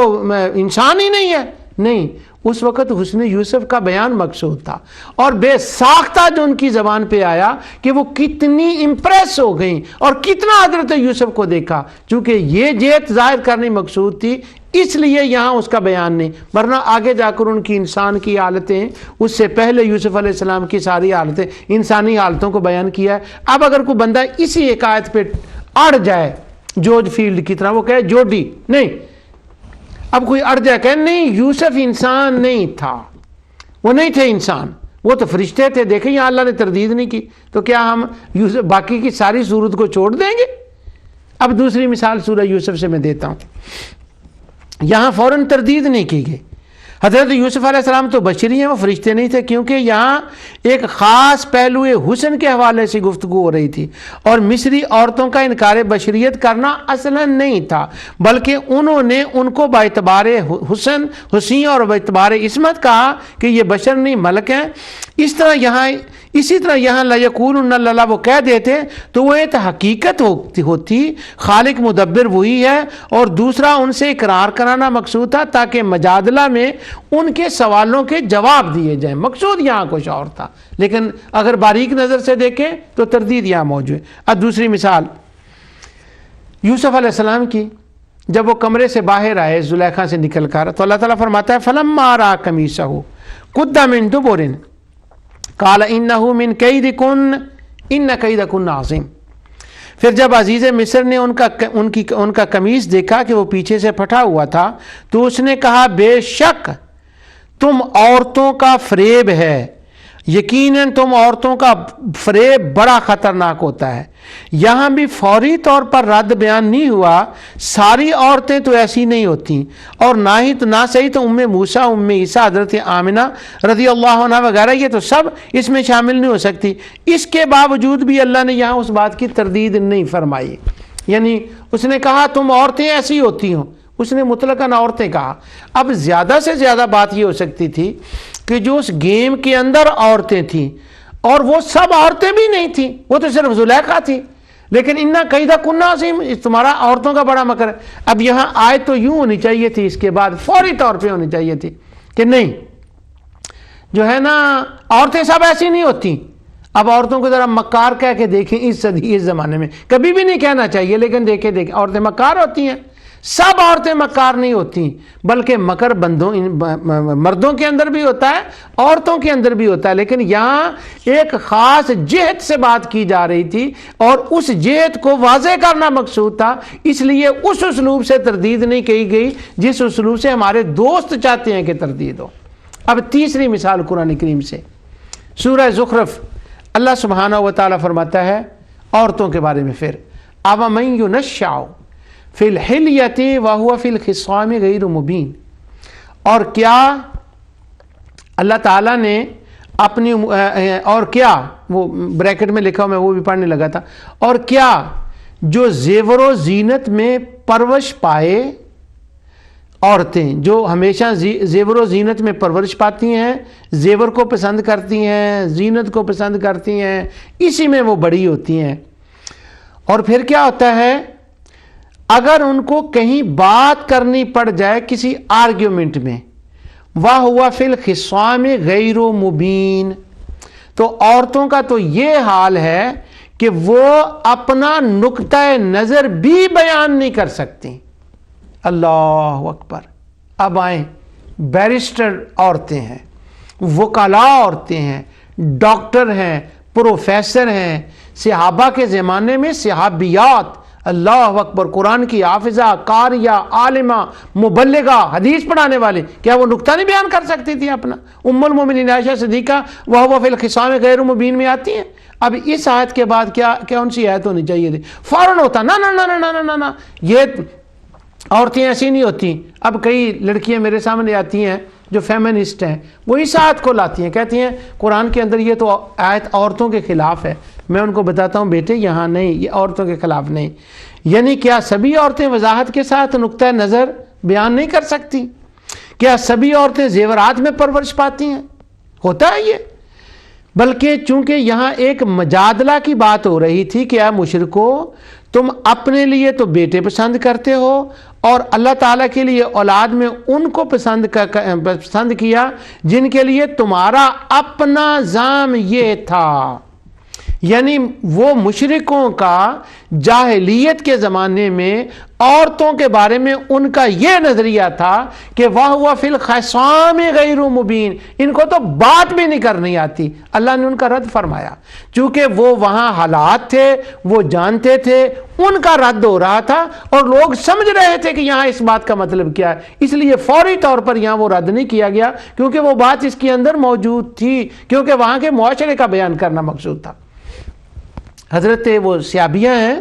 انسان ہی نہیں ہے. نہیں، اس وقت حسن یوسف کا بیان مقصود تھا، اور بے ساختہ جو ان کی زبان پہ آیا کہ وہ کتنی امپریس ہو گئیں اور کتنا حضرت یوسف کو دیکھا. چونکہ یہ جہت ظاہر کرنی مقصود تھی، اس لیے یہاں اس کا بیان نہیں، ورنہ آگے جا کر ان کی انسان کی حالتیں، اس سے پہلے یوسف علیہ السلام کی ساری حالتیں، انسانی حالتوں کو بیان کیا ہے. اب اگر کوئی بندہ اسی ایک آیت پہ اڑ جائے جورج فیلڈ کی طرح، وہ کہے جوڈی نہیں، اب کوئی اڑ جائے کہ نہیں یوسف انسان نہیں تھا، وہ نہیں تھے انسان، وہ تو فرشتے تھے. دیکھیں یہاں اللہ نے تردید نہیں کی، تو کیا ہم یوسف باقی کی ساری صورت کو چھوڑ دیں گے؟ اب دوسری مثال سورہ یوسف سے میں دیتا ہوں. یہاں فوراً تردید نہیں کی گئی. حضرت یوسف علیہ السلام تو بشری ہیں، وہ فرشتے نہیں تھے، کیونکہ یہاں ایک خاص پہلو حسن کے حوالے سے گفتگو ہو رہی تھی، اور مصری عورتوں کا انکار بشریت کرنا اصلاً نہیں تھا، بلکہ انہوں نے ان کو باعتبار حسین اور باعتبار عصمت کہا کہ یہ بشر نہیں ملک ہیں. اسی طرح یہاں لیقولن اللہ وہ کہہ دیتے تو وہ ایک حقیقت ہوتی، خالق مدبر وہی ہے، اور دوسرا ان سے اقرار کرانا مقصود تھا تاکہ مجادلہ میں ان کے سوالوں کے جواب دیے جائیں. مقصود یہاں کچھ اور تھا، لیکن اگر باریک نظر سے دیکھیں تو تردید یہاں موجود ہے. اب دوسری مثال یوسف علیہ السلام کی، جب وہ کمرے سے باہر آئے زلیخا سے نکل کر، تو اللہ تعالیٰ فرماتا ہے فلما رأى قمیصہ قد من دبر قال انه من کیدکن ان کیدکن عظیم. پھر جب عزیز مصر نے ان کا قمیص دیکھا کہ وہ پیچھے سے پھٹا ہوا تھا، تو اس نے کہا بے شک تم عورتوں کا فریب ہے، یقیناً تم عورتوں کا فریب بڑا خطرناک ہوتا ہے. یہاں بھی فوری طور پر رد بیان نہیں ہوا، ساری عورتیں تو ایسی نہیں ہوتی، اور نہ صحیح تو ام موسیٰ، ام عیسیٰ، حضرت آمنہ رضی اللہ عنہ وغیرہ، یہ تو سب اس میں شامل نہیں ہو سکتی. اس کے باوجود بھی اللہ نے یہاں اس بات کی تردید نہیں فرمائی. یعنی اس نے کہا تم عورتیں ایسی ہوتی ہوں، اس نے مطلقاً عورتیں کہا. اب زیادہ سے زیادہ بات یہ ہو سکتی تھی کہ جو اس گیم کے اندر عورتیں تھیں، اور وہ سب عورتیں بھی نہیں تھیں، وہ تو صرف زلیخا تھی، لیکن انا کیدکن عظیم، تمہارا عورتوں کا بڑا مکر ہے. اب یہاں آیت تو یوں ہونی چاہیے تھی، اس کے بعد فوری طور پہ ہونی چاہیے تھی کہ نہیں، جو ہے نا عورتیں سب ایسی نہیں ہوتی. اب عورتوں کو ذرا مکار کہہ کے دیکھیں، اس صدی اس زمانے میں کبھی بھی نہیں کہنا چاہیے، لیکن دیکھیں عورتیں مکار ہوتی ہیں. سب عورتیں مکار نہیں ہوتی، بلکہ مکر مردوں کے اندر بھی ہوتا ہے، عورتوں کے اندر بھی ہوتا ہے. لیکن یہاں ایک خاص جہت سے بات کی جا رہی تھی، اور اس جہت کو واضح کرنا مقصود تھا، اس لیے اس اسلوب سے تردید نہیں کی گئی جس اسلوب سے ہمارے دوست چاہتے ہیں کہ تردید ہو. اب تیسری مثال قرآن کریم سے، سورہ زخرف، اللہ سبحانہ و تعالیٰ فرماتا ہے عورتوں کے بارے میں، پھر اَوَمَن يُنَشَّأُ فِي الْحِلْيَةِ وَهُوَ فِي الْخِصَامِ غَيْرُ مُبِينٍ. اور کیا اللہ تعالیٰ نے اپنی اور کیا، وہ بریکٹ میں لکھا ہوں میں وہ بھی پڑھنے لگا تھا، اور کیا جو زیور و زینت میں پرورش پائے عورتیں، جو ہمیشہ زیور و زینت میں پرورش پاتی ہیں، زیور کو پسند کرتی ہیں، زینت کو پسند کرتی ہیں، اسی میں وہ بڑی ہوتی ہیں. اور پھر کیا ہوتا ہے، اگر ان کو کہیں بات کرنی پڑ جائے کسی آرگیومنٹ میں، وَهُوَ فِي الْخِصَامِ غَيْرُ مُبِينٍ، تو عورتوں کا تو یہ حال ہے کہ وہ اپنا نقطہ نظر بھی بیان نہیں کر سکتی۔ اللہ اکبر۔ اب آئیں، بیرسٹر عورتیں ہیں، وکلاء عورتیں ہیں، ڈاکٹر ہیں، پروفیسر ہیں، صحابہ کے زمانے میں صحابیات، اللہ اکبر، قرآن کی حافظہ، قاریہ، عالمہ، مبلغہ، حدیث پڑھانے والے، کیا وہ نقطہ نہیں بیان کر سکتی تھی اپنا؟ ام المومنین عائشہ صدیقہ وَهُوَ فِي الْخِصَامِ غَيْرُ مُبِينٍ میں آتی ہیں۔ اب اس آیت کے بعد کیا ان سی آیت ہونی چاہیے تھی؟ فوراً ہوتا نا نا نا نا نا نا نا، یہ عورتیں ایسی نہیں ہوتی۔ اب کئی لڑکیاں میرے سامنے آتی ہیں جو فیمنسٹ ہیں، وہ اس آیت کو لاتی ہیں، کہتی ہیں قرآن کے اندر یہ تو آیت عورتوں کے خلاف ہے۔ میں ان کو بتاتا ہوں بیٹے یہاں نہیں، یہ عورتوں کے خلاف نہیں۔ یعنی کیا سبھی عورتیں وضاحت کے ساتھ نقطہ نظر بیان نہیں کر سکتی؟ کیا سبھی عورتیں زیورات میں پرورش پاتی ہیں؟ ہوتا ہے یہ؟ بلکہ چونکہ یہاں ایک مجادلہ کی بات ہو رہی تھی کہ اے مشرکو، تم اپنے لیے تو بیٹے پسند کرتے ہو اور اللہ تعالیٰ کے لیے اولاد میں ان کو پسند کیا جن کے لیے تمہارا اپنا زعم یہ تھا۔ یعنی وہ مشرکوں کا جاہلیت کے زمانے میں عورتوں کے بارے میں ان کا یہ نظریہ تھا کہ وَهُوَ فِي الْخِصَامِ غَيْرُ مُبِينٍ، ان کو تو بات بھی نہیں کرنی آتی۔ اللہ نے ان کا رد فرمایا، چونکہ وہ وہاں حالات تھے، وہ جانتے تھے، ان کا رد ہو رہا تھا اور لوگ سمجھ رہے تھے کہ یہاں اس بات کا مطلب کیا ہے، اس لیے فوری طور پر یہاں وہ رد نہیں کیا گیا، کیونکہ وہ بات اس کے اندر موجود تھی، کیونکہ وہاں کے معاشرے کا بیان کرنا مقصود تھا۔ حضرت وہ صحابیہ ہیں،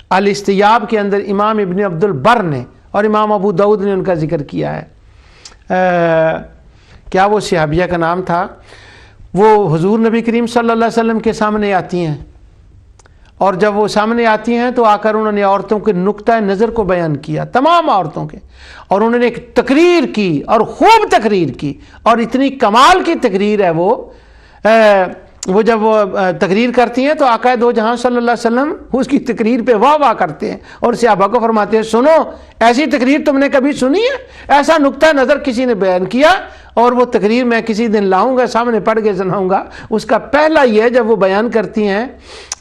الاستیاب کے اندر امام ابن عبد البر نے اور امام ابو داؤد نے ان کا ذکر کیا ہے۔ کیا وہ صحابیہ کا نام تھا؟ وہ حضور نبی کریم صلی اللہ علیہ وسلم کے سامنے آتی ہیں، اور جب وہ سامنے آتی ہیں تو آ کر انہوں نے عورتوں کے نقطہ نظر کو بیان کیا، تمام عورتوں کے، اور انہوں نے ایک تقریر کی اور خوب تقریر کی، اور اتنی کمال کی تقریر ہے وہ جب وہ تقریر کرتی ہیں تو آقا دو جہاں صلی اللہ علیہ وسلم اس کی تقریر پہ واہ واہ کرتے ہیں اور صحابہ کو فرماتے ہیں سنو، ایسی تقریر تم نے کبھی سنی ہے؟ ایسا نقطہ نظر کسی نے بیان کیا؟ اور وہ تقریر میں کسی دن لاؤں گا، سامنے پڑھ کے سناؤں گا۔ اس کا پہلا یہ جب وہ بیان کرتی ہیں،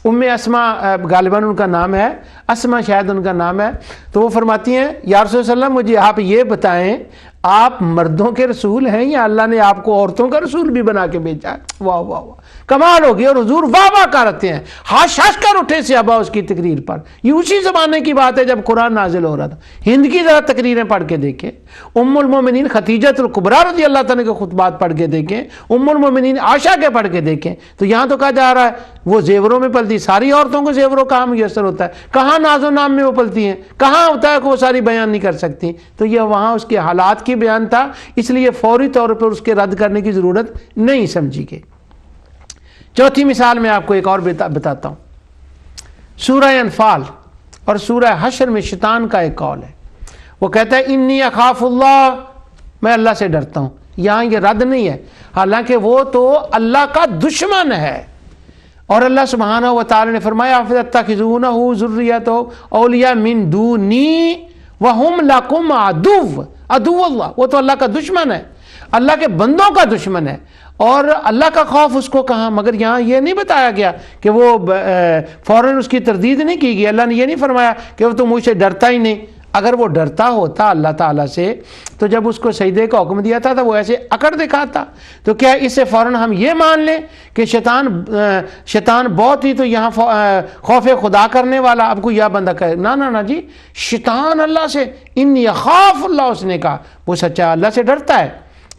ام اسماء غالباً ان کا نام ہے، اسماء شاید ان کا نام ہے، تو وہ فرماتی ہیں یا رسول اللہ علیہ وسلم مجھے آپ یہ بتائیں، آپ مردوں کے رسول ہیں یا اللہ نے آپ کو عورتوں کا رسول بھی بنا کے بھیجا ہے؟ واہ واہ واہ، کمال ہو گئی۔ اور حضور واہ واہ کرتے ہیں، ہاش ہاش کر اٹھے صحابہ اس کی تقریر پر۔ یہ اسی زمانے کی بات ہے جب قرآن نازل ہو رہا تھا۔ ہند کی ذرا تقریریں پڑھ کے دیکھیں، ام المومنین خدیجہ الکبریٰ رضی اللہ تعالیٰ کے خطبات پڑھ کے دیکھیں، ام المومنین عائشہ کے پڑھ کے دیکھیں، تو یہاں تو کہا جا رہا ہے وہ زیوروں میں پلتی، ساری عورتوں کو زیوروں کہاں میسر ہوتا ہے؟ کہاں ناز و نام میں وہ پلتی ہیں؟ کہاں ہوتا ہے کہ وہ ساری بیان نہیں کر سکتی؟ تو یہ وہاں اس کے حالات کی بیان تھا، اس لیے فوری طور پر اس کے رد کرنے کی ضرورت نہیں سمجھی گئی۔ چوتھی مثال میں آپ کو ایک اور بتاتا ہوں۔ سورہ انفال اور سورہ حشر میں شیطان کا ایک قول ہے، وہ کہتا ہے انی اخاف اللہ، میں اللہ سے ڈرتا ہوں۔ یہاں یہ رد نہیں ہے، حالانکہ وہ تو اللہ کا دشمن ہے، اور اللہ سبحانہ و تعالی نے فرمایا فَتَتَّخِذُونَهُ ذُرِّيَّتَهُ أَوْلِيَاءَ مِن دُونِي وَهُمْ لَكُمْ عَدُوٌّ اللہ، وہ تو اللہ کا دشمن ہے، اللہ کے بندوں کا دشمن ہے، اور اللہ کا خوف اس کو کہاں؟ مگر یہاں یہ نہیں بتایا گیا کہ وہ فوراً اس کی تردید نہیں کی گئی، اللہ نے یہ نہیں فرمایا کہ وہ تو مجھ سے ڈرتا ہی نہیں۔ اگر وہ ڈرتا ہوتا اللہ تعالیٰ سے تو جب اس کو سجدے کا حکم دیا تھا تو وہ ایسے اکڑ دکھاتا؟ تو کیا اس سے فوراً ہم یہ مان لیں کہ شیطان بہت ہی تو یہاں خوف خدا کرنے والا اب کو یا بندہ کہے نا جی، شیطان اللہ سے انی اخاف اللہ، اس نے کہا وہ سچا اللہ سے ڈرتا ہے۔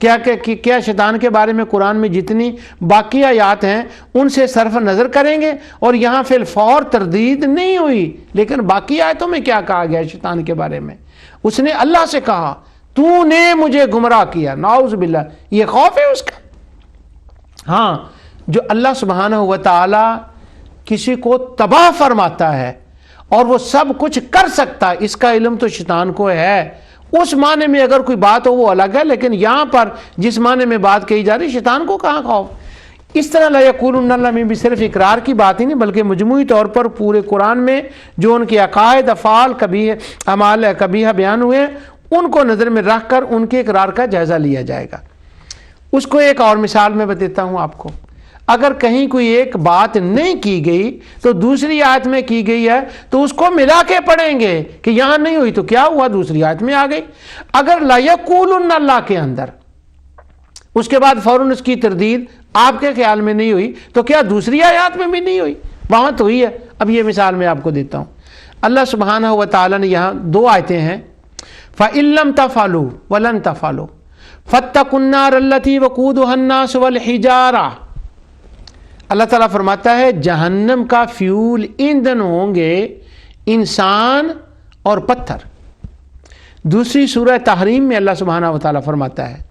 کیا شیطان کے بارے میں قرآن میں جتنی باقی آیات ہیں ان سے صرف نظر کریں گے اور یہاں فی الفور تردید نہیں ہوئی، لیکن باقی آیتوں میں کیا کہا گیا شیطان کے بارے میں؟ اس نے اللہ سے کہا تو نے مجھے گمراہ کیا، نعوذ باللہ، یہ خوف ہے اس کا۔ ہاں، جو اللہ سبحانہ و تعالی کسی کو تباہ فرماتا ہے اور وہ سب کچھ کر سکتا ہے، اس کا علم تو شیطان کو ہے۔ اس معنی میں اگر کوئی بات ہو وہ الگ ہے، لیکن یہاں پر جس معنی میں بات کہی جا رہی شیطان کو کہاں خوف؟ اس طرح لا یقولن اللہ میں بھی صرف اقرار کی بات ہی نہیں، بلکہ مجموعی طور پر پورے قرآن میں جو ان کے عقائد، افعال، اعمال کبیحہ بیان ہوئے ان کو نظر میں رکھ کر ان کے اقرار کا جائزہ لیا جائے گا۔ اس کو ایک اور مثال میں بتاتا ہوں آپ کو۔ اگر کہیں کوئی ایک بات نہیں کی گئی تو دوسری آیت میں کی گئی ہے تو اس کو ملا کے پڑھیں گے کہ یہاں نہیں ہوئی تو کیا ہوا، دوسری آیت میں آ گئی۔ اگر لا یقولن اللہ کے اندر اس کے بعد فوراً اس کی تردید آپ کے خیال میں نہیں ہوئی تو کیا دوسری آیات میں بھی نہیں ہوئی؟ وہاں تو ہوئی ہے۔ اب یہ مثال میں آپ کو دیتا ہوں۔ اللہ سبحانہ و تعالیٰ نے یہاں دو آیتیں ہیں، فَإِن لَّمْ تَفْعَلُوا وَلَن تَفْعَلُوا فَاتَّقُوا النَّارَ الَّتِي وَقُودُهَا النَّاسُ وَالْحِجَارَةُ۔ اللہ تعالیٰ فرماتا ہے جہنم کا فیول ایندھن ہوں گے انسان اور پتھر۔ دوسری سورہ تحریم میں اللہ سبحانہ و تعالیٰ فرماتا ہے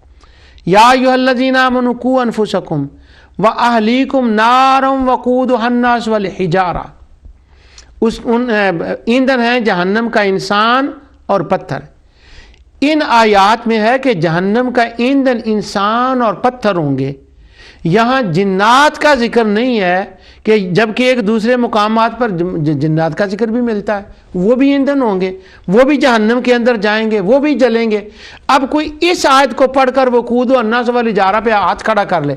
یا ایھا الذین آمنوا قوا انفسکم واہلیکم نارا وقودھا الناس والحجارہ۔ ایندھن ہے جہنم کا انسان اور پتھر۔ ان آیات میں ہے کہ جہنم کا ایندھن انسان اور پتھر ہوں گے، یہاں جنات کا ذکر نہیں ہے، کہ جبکہ ایک دوسرے مقامات پر جنات کا ذکر بھی ملتا ہے، وہ بھی ایندھن ہوں گے، وہ بھی جہنم کے اندر جائیں گے، وہ بھی جلیں گے۔ اب کوئی اس آیت کو پڑھ کر وقود الناس والحجارہ پہ ہاتھ کھڑا کر لے،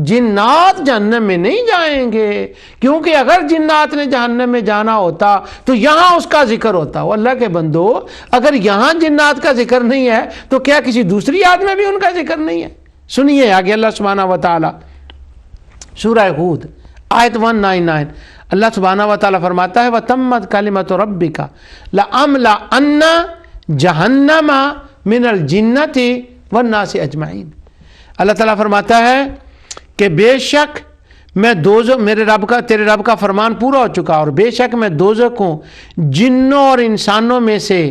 جنات جہنم میں نہیں جائیں گے، کیونکہ اگر جنات نے جہنم میں جانا ہوتا تو یہاں اس کا ذکر ہوتا۔ وہ اللہ کے بندو، اگر یہاں جنات کا ذکر نہیں ہے تو کیا کسی دوسری آیت میں بھی ان کا ذکر نہیں ہے؟ سنیے آگے اللہ سبحانہ و تعالیٰ سورہ ہود آیت 199 اللہ سبحانہ و تعالیٰ فرماتا ہے وَتَمَّتْ كَلِمَةُ رَبِّكَ لَأَمْلَأَنَّ جَهَنَّمَ مِنَ الْجِنَّةِ وَالنَّاسِ أَجْمَعِينَ۔ اللہ تعالیٰ فرماتا ہے کہ بے شک میں دوزخ، تیرے رب کا فرمان پورا ہو چکا، اور بے شک میں دوزخ کو جنوں اور انسانوں میں سے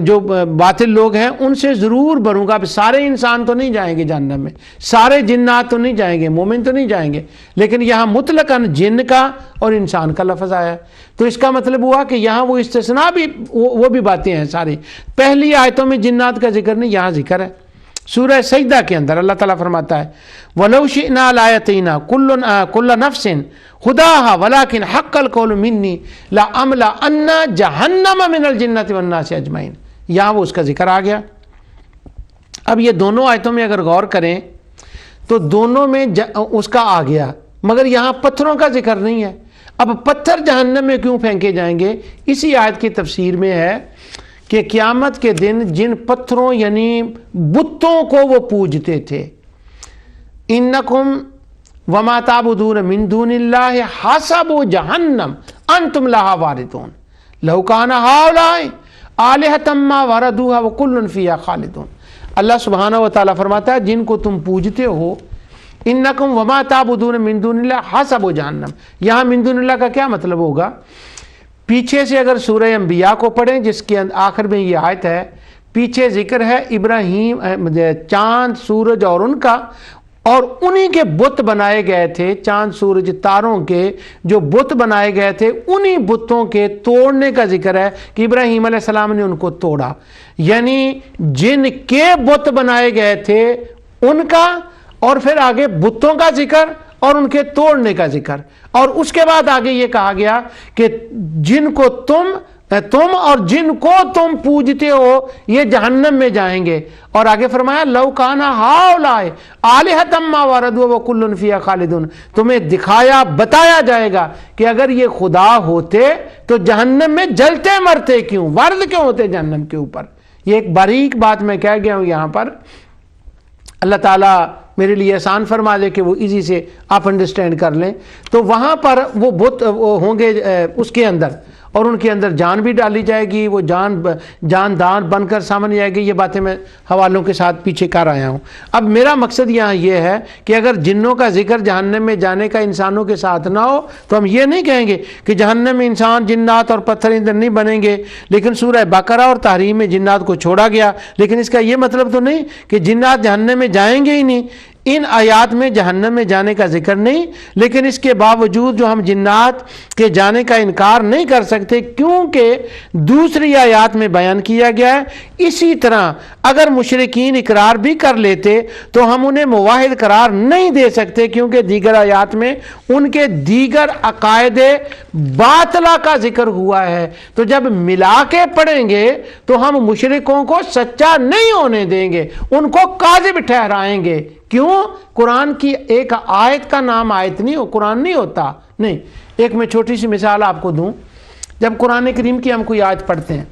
جو باطل لوگ ہیں ان سے ضرور بھروں گا۔ اب سارے انسان تو نہیں جائیں گے جہنم میں، سارے جنات تو نہیں جائیں گے، مومن تو نہیں جائیں گے، لیکن یہاں مطلقاً جن کا اور انسان کا لفظ آیا ہے، تو اس کا مطلب ہوا کہ یہاں وہ استثناء بھی وہ بھی باتیں ہیں ساری۔ پہلی آیتوں میں جنات کا ذکر نہیں، یہاں ذکر ہے۔ سورہ سجدہ کے اندر اللہ تعالیٰ فرماتا ہے وَلَوْ شِئْنَا لَآتَيْنَا كُلَّ نَفْسٍ هُدَاهَا وَلَكِنْ حَقَّ الْقَوْلُ مِنِّي لَأَمْلَأَنَّ جَهَنَّمَ مِنَ الْجِنَّةِ وَالنَّاسِ أَجْمَعِينَ۔ یہاں وہ اس کا ذکر آ گیا۔ اب یہ دونوں آیتوں میں اگر غور کریں تو دونوں میں اس کا آ گیا، مگر یہاں پتھروں کا ذکر نہیں ہے۔ اب پتھر جہنم میں کیوں پھینکے جائیں گے؟ اسی آیت کی تفسیر میں ہے کہ قیامت کے دن جن پتھروں یعنی بتوں کو وہ پوجتے تھے، انکم وما تعبدون من دون اللہ حسب جہنم انتم لہا واردون لو کان ہؤلاء آلہۃ ما وردوها وکل فیہا خالدون۔ اللہ سبحانہ و تعالیٰ فرماتا ہے جن کو تم پوجتے ہو، انکم وما تعبدون من دون اللہ حسب جہنم، یہاں من دون اللہ کا کیا مطلب ہوگا؟ پیچھے سے اگر سورہ انبیاء کو پڑھیں جس کے آخر میں یہ آیت ہے، پیچھے ذکر ہے ابراہیم، چاند سورج اور ان کا، اور انہی کے بت بنائے گئے تھے، چاند سورج تاروں کے جو بت بنائے گئے تھے انہی بتوں کے توڑنے کا ذکر ہے کہ ابراہیم علیہ السلام نے ان کو توڑا، یعنی جن کے بت بنائے گئے تھے ان کا، اور پھر آگے بتوں کا ذکر اور ان کے توڑنے کا ذکر، اور اس کے بعد آگے یہ کہا گیا کہ جن کو تم اور جن کو تم پوجتے ہو یہ جہنم میں جائیں گے، اور آگے فرمایا لو کان ہؤلاء آلہۃ ما وردوا وکل فیہا خالدون۔ تمہیں دکھایا بتایا جائے گا کہ اگر یہ خدا ہوتے تو جہنم میں جلتے مرتے کیوں، وارد کیوں ہوتے جہنم کے اوپر۔ یہ ایک باریک بات میں کہہ گیا ہوں یہاں پر، اللہ تعالیٰ میرے لیے آسان فرما دے کہ وہ ایزی سے آپ انڈرسٹینڈ کر لیں۔ تو وہاں پر وہ بت ہوں گے اس کے اندر، اور ان کے اندر جان بھی ڈالی جائے گی، وہ جاندار بن کر سامنے آئے گی۔ یہ باتیں میں حوالوں کے ساتھ پیچھے کر آیا ہوں۔ اب میرا مقصد یہاں یہ ہے کہ اگر جنوں کا ذکر جہنم میں جانے کا انسانوں کے ساتھ نہ ہو تو ہم یہ نہیں کہیں گے کہ جہنم میں انسان جنات اور پتھر اندر نہیں بنیں گے، لیکن سورہ بقرہ اور تحریم میں جنات کو چھوڑا گیا، لیکن اس کا یہ مطلب تو نہیں کہ جنات جہنم میں جائیں گے ہی نہیں۔ ان آیات میں جہنم میں جانے کا ذکر نہیں، لیکن اس کے باوجود جو ہم جنات کے جانے کا انکار نہیں کر سکتے کیونکہ دوسری آیات میں بیان کیا گیا ہے۔ اسی طرح اگر مشرکین اقرار بھی کر لیتے تو ہم انہیں موحد قرار نہیں دے سکتے کیونکہ دیگر آیات میں ان کے دیگر عقائد باطلہ کا ذکر ہوا ہے۔ تو جب ملا کے پڑھیں گے تو ہم مشرکوں کو سچا نہیں ہونے دیں گے، ان کو کاذب ٹھہرائیں گے کیوں؟ قرآن کی ایک آیت کا نام آیت نہیں ہو، قرآن نہیں ہوتا، نہیں۔ ایک میں چھوٹی سی مثال آپ کو دوں، جب قرآن کریم کی ہم کوئی آیت پڑھتے ہیں،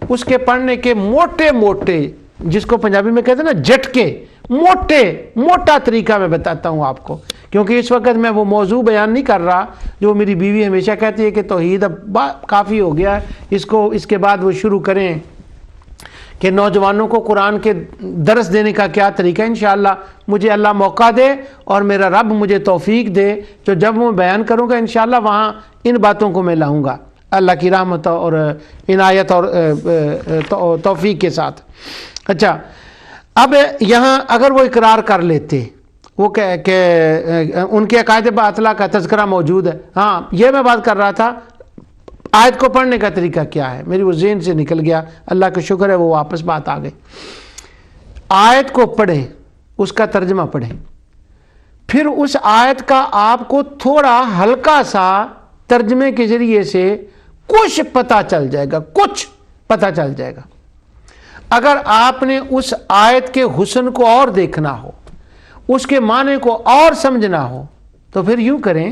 اس کے پڑھنے کے موٹے موٹے، جس کو پنجابی میں کہتے ہیں نا جھٹکے، موٹا طریقہ میں بتاتا ہوں آپ کو، کیونکہ اس وقت میں وہ موضوع بیان نہیں کر رہا جو میری بیوی ہمیشہ کہتی ہے کہ توحید اب کافی ہو گیا ہے، اس کے بعد وہ شروع کریں کہ نوجوانوں کو قرآن کے درس دینے کا کیا طریقہ ہے۔ انشاءاللہ مجھے اللہ موقع دے اور میرا رب مجھے توفیق دے، تو جب میں بیان کروں گا انشاءاللہ وہاں ان باتوں کو میں لاؤں گا اللہ کی رحمت اور عنایت اور توفیق کے ساتھ۔ اچھا، اب یہاں اگر وہ اقرار کر لیتے وہ کہ ان کے عقائد باطلہ کا تذکرہ موجود ہے، ہاں یہ میں بات کر رہا تھا آیت کو پڑھنے کا طریقہ کیا ہے، میری وہ ذہن سے نکل گیا، اللہ کا شکر ہے وہ واپس بات آ گئی۔ آیت کو پڑھیں، اس کا ترجمہ پڑھیں، پھر اس آیت کا آپ کو تھوڑا ہلکا سا ترجمے کے ذریعے سے کچھ پتہ چل جائے گا، کچھ پتہ چل جائے گا۔ اگر آپ نے اس آیت کے حسن کو اور دیکھنا ہو، اس کے معنی کو اور سمجھنا ہو، تو پھر یوں کریں،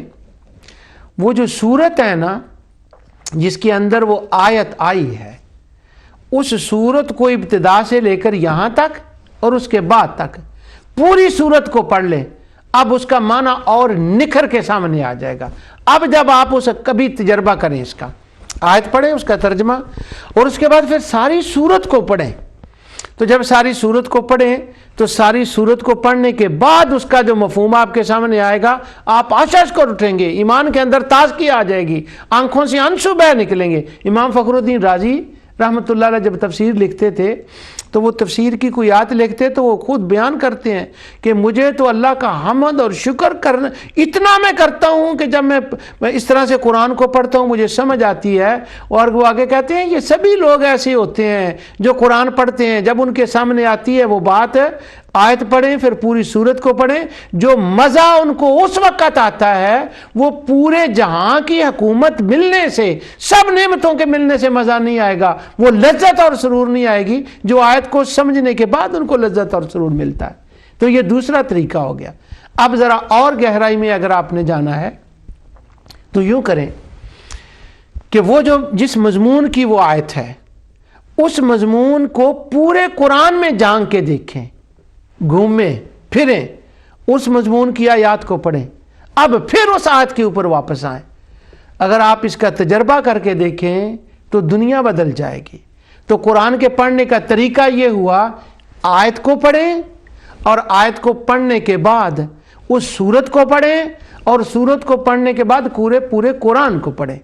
وہ جو صورت ہے نا جس کے اندر وہ آیت آئی ہے، اس صورت کو ابتدا سے لے کر یہاں تک اور اس کے بعد تک پوری صورت کو پڑھ لیں، اب اس کا معنی اور نکھر کے سامنے آ جائے گا۔ اب جب آپ اسے کبھی تجربہ کریں، اس کا آیت پڑھیں، اس کا ترجمہ، اور اس کے بعد پھر ساری صورت کو پڑھیں، تو جب ساری صورت کو پڑھیں تو ساری صورت کو پڑھنے کے بعد اس کا جو مفہوم آپ کے سامنے آئے گا، آپ آشش کر اٹھیں گے، ایمان کے اندر تازگی آ جائے گی، آنکھوں سے آنسو بہہ نکلیں گے۔ امام فخر الدین رازی رحمۃ اللہ علیہ جب تفسیر لکھتے تھے تو وہ تفسیر کی کوئی آیت لکھتے تو وہ خود بیان کرتے ہیں کہ مجھے تو اللہ کا حمد اور شکر کرنا اتنا میں کرتا ہوں کہ جب میں اس طرح سے قرآن کو پڑھتا ہوں مجھے سمجھ آتی ہے۔ اور وہ آگے کہتے ہیں یہ سبھی لوگ ایسے ہوتے ہیں جو قرآن پڑھتے ہیں، جب ان کے سامنے آتی ہے وہ بات، آیت پڑھیں پھر پوری صورت کو پڑھیں، جو مزہ ان کو اس وقت آتا ہے وہ پورے جہاں کی حکومت ملنے سے، سب نعمتوں کے ملنے سے مزہ نہیں آئے گا، وہ لذت اور سرور نہیں آئے گی جو آیت کو سمجھنے کے بعد ان کو لذت اور سرور ملتا ہے۔ تو یہ دوسرا طریقہ ہو گیا۔ اب ذرا اور گہرائی میں اگر آپ نے جانا ہے تو یوں کریں کہ وہ جو جس مضمون کی وہ آیت ہے اس مضمون کو پورے قرآن میں جھانک کے دیکھیں، گھومیں پھریں، اس مضمون کی آیات کو پڑھیں، اب پھر اس آیت کے اوپر واپس آئیں۔ اگر آپ اس کا تجربہ کر کے دیکھیں تو دنیا بدل جائے گی۔ تو قرآن کے پڑھنے کا طریقہ یہ ہوا، آیت کو پڑھیں اور آیت کو پڑھنے کے بعد اس سورت کو پڑھیں اور سورت کو پڑھنے کے بعد پورے قرآن کو پڑھیں۔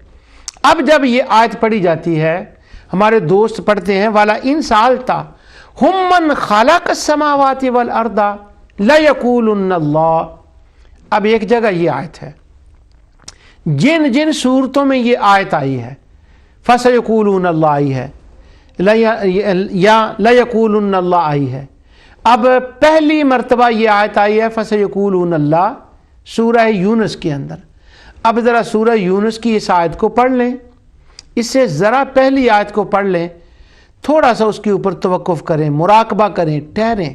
اب جب یہ آیت پڑھی جاتی ہے، ہمارے دوست پڑھتے ہیں والا ان سالتا ہم من خلق السماوات والارض لیقولن اللہ۔ اب ایک جگہ یہ آیت ہے، جن جن صورتوں میں یہ آیت آئی ہے فسیقولون اللہ آئی ہے یا لیقولن اللہ آئی ہے۔ اب پہلی مرتبہ یہ آیت آئی ہے فسیقولون اللہ سورہ یونس کے اندر۔ اب ذرا سورہ یونس کی اس آیت کو پڑھ لیں، اس سے ذرا پہلی آیت کو پڑھ لیں، تھوڑا سا اس کے اوپر توقف کریں، مراقبہ کریں، ٹھہریں،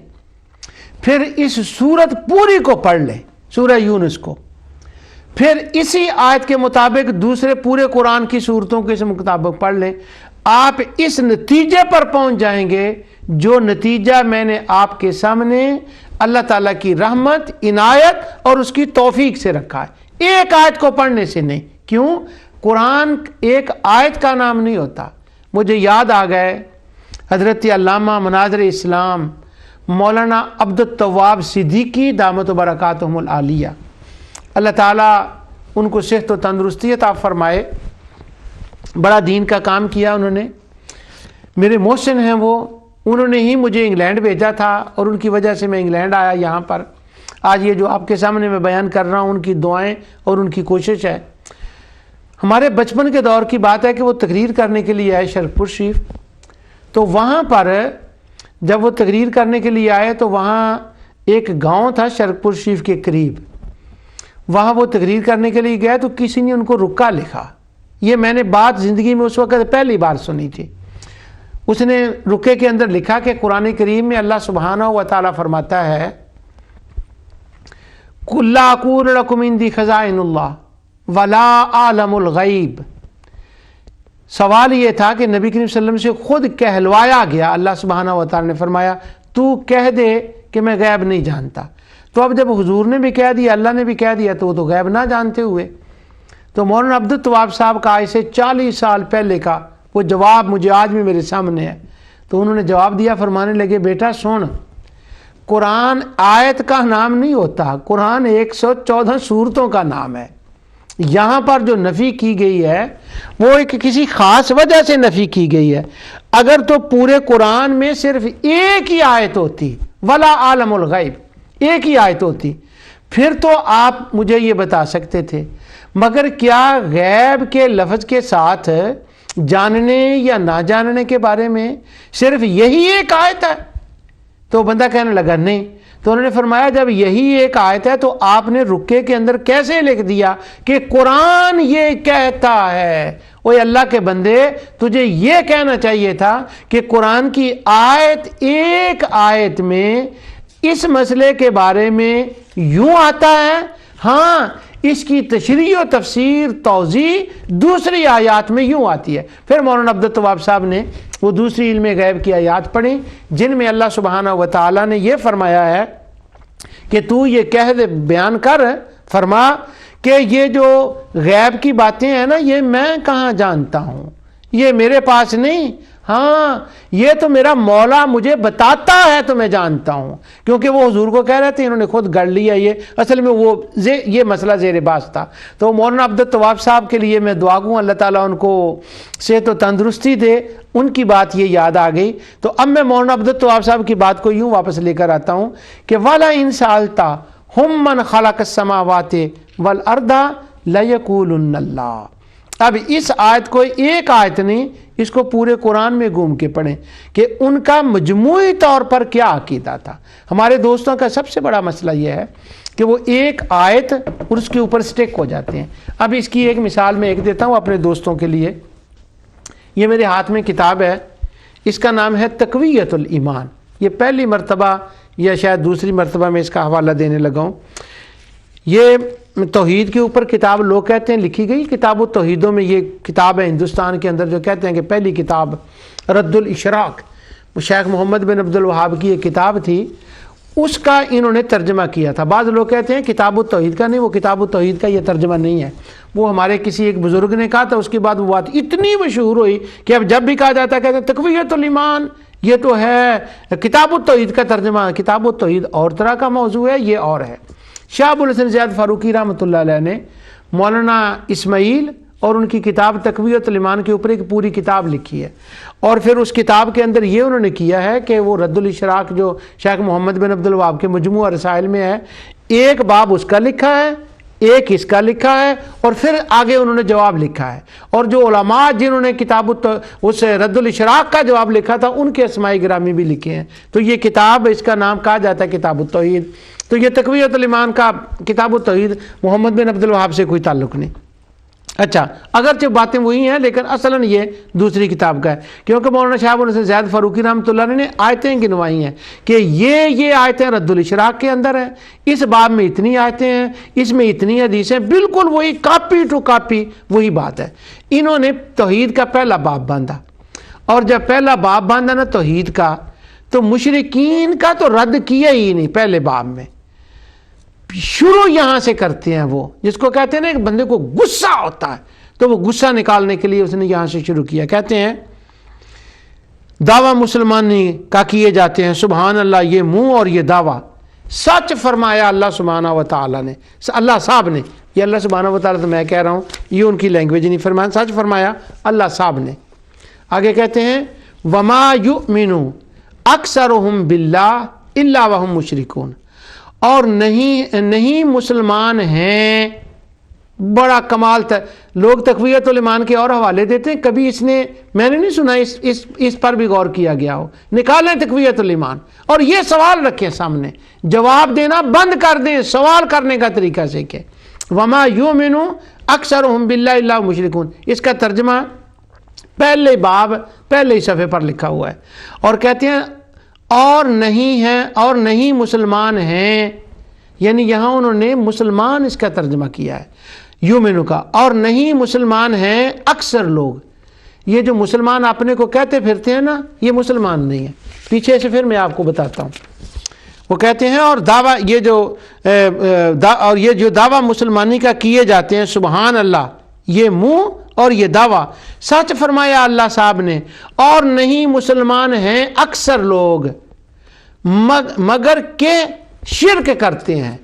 پھر اس سورت پوری کو پڑھ لیں، سورہ یونس کو، پھر اسی آیت کے مطابق دوسرے پورے قرآن کی صورتوں کے مطابق پڑھ لیں۔ آپ اس نتیجے پر پہنچ جائیں گے جو نتیجہ میں نے آپ کے سامنے اللہ تعالیٰ کی رحمت، عنایت اور اس کی توفیق سے رکھا ہے، ایک آیت کو پڑھنے سے نہیں۔ کیوں؟ قرآن ایک آیت کا نام نہیں ہوتا۔ مجھے یاد آ گئے حضرت علامہ مناظر اسلام مولانا عبدالتواب صدیقی دامت و برکاتہم العالیہ، اللہ تعالیٰ ان کو صحت و تندرستی عطا فرمائے، بڑا دین کا کام کیا انہوں نے، میرے محسن ہیں وہ، انہوں نے ہی مجھے انگلینڈ بھیجا تھا اور ان کی وجہ سے میں انگلینڈ آیا یہاں پر۔ آج یہ جو آپ کے سامنے میں بیان کر رہا ہوں ان کی دعائیں اور ان کی کوشش ہے۔ ہمارے بچپن کے دور کی بات ہے کہ وہ تقریر کرنے کے لیے آئے شرک پور شریف، تو وہاں پر جب وہ تقریر کرنے کے لیے آئے تو وہاں ایک گاؤں تھا شرک پور شریف کے قریب، وہاں وہ تقریر کرنے کے لیے گئے تو کسی نے ان کو رکا لکھا۔ یہ میں نے بات زندگی میں اس وقت پہلی بار سنی تھی۔ اس نے رکے کے اندر لکھا کہ قرآن کریم میں اللہ سبحانہ و تعالیٰ فرماتا ہے قُل لَا أَقُولُ لَكُمْ عِندِي خَزَائِنُ اللَّهِ وَلَا أَعْلَمُ الْغَيْبَ۔ سوال یہ تھا کہ نبی کریم صلی اللہ علیہ وسلم سے خود کہلوایا گیا، اللہ سبحانہ و تعالی نے فرمایا تو کہہ دے کہ میں غیب نہیں جانتا۔ تو اب جب حضور نے بھی کہہ دیا، اللہ نے بھی کہہ دیا، تو وہ تو غیب نہ جانتے ہوئے۔ تو مولانا عبدالتواب صاحب کا آج سے 40 سال پہلے کا وہ جواب مجھے آج بھی میرے سامنے ہے۔ تو انہوں نے جواب دیا، فرمانے لگے بیٹا سن، قرآن آیت کا نام نہیں ہوتا، قرآن 114 سورتوں کا نام ہے۔ یہاں پر جو نفی کی گئی ہے وہ ایک کسی خاص وجہ سے نفی کی گئی ہے۔ اگر تو پورے قرآن میں صرف ایک ہی آیت ہوتی، ولا عالم الغیب، ایک ہی آیت ہوتی، پھر تو آپ مجھے یہ بتا سکتے تھے۔ مگر کیا غیب کے لفظ کے ساتھ جاننے یا نہ جاننے کے بارے میں صرف یہی ایک آیت ہے؟ تو بندہ کہنے لگا نہیں۔ تو انہوں نے فرمایا جب یہی ایک آیت ہے تو آپ نے رکے کے اندر کیسے لکھ دیا کہ قرآن یہ کہتا ہے؟ اوے اللہ کے بندے، تجھے یہ کہنا چاہیے تھا کہ قرآن کی آیت ایک آیت میں اس مسئلے کے بارے میں یوں آتا ہے، ہاں اس کی تشریح و تفسیر توضیح دوسری آیات میں یوں آتی ہے۔ پھر مولانا عبدالتواب صاحب نے وہ دوسری علم غیب کی آیات پڑھی جن میں اللہ سبحانہ و تعالی نے یہ فرمایا ہے کہ تو یہ کہہ دے، بیان کر، فرما کہ یہ جو غیب کی باتیں ہیں نا یہ میں کہاں جانتا ہوں، یہ میرے پاس نہیں، ہاں یہ تو میرا مولا مجھے بتاتا ہے تو میں جانتا ہوں۔ کیونکہ وہ حضور کو کہہ رہے تھے، انہوں نے خود گڑھ لیا، یہ اصل میں وہ یہ مسئلہ زیر باس تھا۔ تو مولانا عبدالتواب صاحب کے لیے میں دعا گوں اللہ تعالیٰ ان کو صحت و تندرستی دے، ان کی بات یہ یاد آ گئی۔ تو اب میں مولانا عبدالتواب صاحب کی بات کو یوں واپس لے کر آتا ہوں کہ وَلَا إِن سَأَلْتَهُم مَّنْ خَلَقَ السَّمَاوَاتِ وَالْأَرْضَ لَيَقُولُنَّ اللَّهُ۔ اب اس آیت کو ایک آیت نہیں، اس کو پورے قرآن میں گھوم کے پڑھیں کہ ان کا مجموعی طور پر کیا عقیدہ تھا۔ ہمارے دوستوں کا سب سے بڑا مسئلہ یہ ہے کہ وہ ایک آیت اور اس کے اوپر سٹک ہو جاتے ہیں۔ اب اس کی ایک مثال میں ایک دیتا ہوں اپنے دوستوں کے لیے۔ یہ میرے ہاتھ میں کتاب ہے، اس کا نام ہے تقویۃ الایمان۔ یہ پہلی مرتبہ یا شاید دوسری مرتبہ میں اس کا حوالہ دینے لگا ہوں۔ یہ توحید کے اوپر کتاب لوگ کہتے ہیں لکھی گئی، کتاب التوحیدوں میں یہ کتاب ہے ہندوستان کے اندر، جو کہتے ہیں کہ پہلی کتاب رد الاشراق، شیخ محمد بن عبد الوہاب کی یہ کتاب تھی، اس کا انہوں نے ترجمہ کیا تھا۔ بعض لوگ کہتے ہیں کتاب التوحید کا نہیں، وہ کتاب التوحید کا یہ ترجمہ نہیں ہے، وہ ہمارے کسی ایک بزرگ نے کہا تھا، اس کے بعد وہ بات اتنی مشہور ہوئی کہ اب جب بھی کہا جاتا ہے کہتے ہیں تقویۃ الایمان، یہ تو ہے کتاب التوحید کا ترجمہ۔ کتاب التوحید اور طرح کا موضوع ہے، یہ اور ہے۔ شاہ ابو الحسن زیاد فاروقی رحمۃ اللہ علیہ نے مولانا اسماعیل اور ان کی کتاب تقویۃ الایمان کے اوپر ایک پوری کتاب لکھی ہے، اور پھر اس کتاب کے اندر یہ انہوں نے کیا ہے کہ وہ رد الاشراق جو شیخ محمد بن عبد الوہاب کے مجموعہ رسائل میں ہے، ایک باب اس کا لکھا ہے، ایک اس کا لکھا ہے، اور پھر آگے انہوں نے جواب لکھا ہے۔ اور جو علماء جنہوں نے اس رد الاشراق کا جواب لکھا تھا ان کے اسماء گرامی بھی لکھے ہیں۔ تو یہ کتاب، اس کا نام کہا جاتا ہے کتاب التوحید۔ تو یہ تقویۃ الایمان کا کتاب التوحید محمد بن عبد الوہاب سے کوئی تعلق نہیں۔ اچھا، اگرچہ باتیں وہی ہیں لیکن اصلاً یہ دوسری کتاب کا ہے، کیونکہ مولانا شاہ ابو الحسن زیاد فاروقی رحمۃ اللہ نے آیتیں گنوائی ہیں کہ یہ آیتیں رد الاشراق کے اندر ہیں، اس باب میں اتنی آیتیں ہیں، اس میں اتنی حدیثیں، بالکل وہی کاپی ٹو کاپی وہی بات ہے۔ انہوں نے توحید کا پہلا باب باندھا، اور جب پہلا باب باندھا نا توحید کا، تو مشرکین کا تو رد کیا ہی نہیں پہلے باب میں، شروع یہاں سے کرتے ہیں۔ وہ جس کو کہتے ہیں نا ایک بندے کو غصہ ہوتا ہے، تو وہ غصہ نکالنے کے لیے اس نے یہاں سے شروع کیا۔ کہتے ہیں دعویٰ مسلمانی کا کیے جاتے ہیں، سبحان اللہ یہ منہ اور یہ دعویٰ سچ فرمایا اللہ سبحانہ و تعالیٰ نے، اللہ صاحب نے، یہ اللہ سبحانہ و تعالیٰ تو میں کہہ رہا ہوں، یہ ان کی لینگویج نہیں، فرمایا سچ فرمایا اللہ صاحب نے۔ آگے کہتے ہیں وما یؤمن اکثرهم باللہ الا وهم مشرکون، اور نہیں مسلمان ہیں۔ بڑا کمال تھا، لوگ تقویۃ الایمان کے اور حوالے دیتے ہیں، کبھی اس نے میں نے نہیں سنا اس پر بھی غور کیا گیا ہو۔ نکالیں تقویۃ الایمان اور یہ سوال رکھیں سامنے، جواب دینا بند کر دیں، سوال کرنے کا طریقہ سیکھیں۔ وما یؤمن اکثرهم باللہ الا وهم مشرکون، اس کا ترجمہ پہلے باب پہلے ہی صفحے پر لکھا ہوا ہے، اور کہتے ہیں اور نہیں مسلمان ہیں یعنی یہاں انہوں نے مسلمان اس کا ترجمہ کیا ہے یومنو کا، اور نہیں مسلمان ہیں اکثر لوگ۔ یہ جو مسلمان اپنے کو کہتے پھرتے ہیں نا، یہ مسلمان نہیں ہے۔ پیچھے سے پھر میں آپ کو بتاتا ہوں۔ وہ کہتے ہیں اور دعویٰ یہ جو دعویٰ مسلمانی کا کیے جاتے ہیں، سبحان اللہ، یہ منہ اور یہ دعویٰ سچ فرمایا اللہ صاحب نے، اور نہیں مسلمان ہیں اکثر لوگ مگر کہ شرک کرتے ہیں۔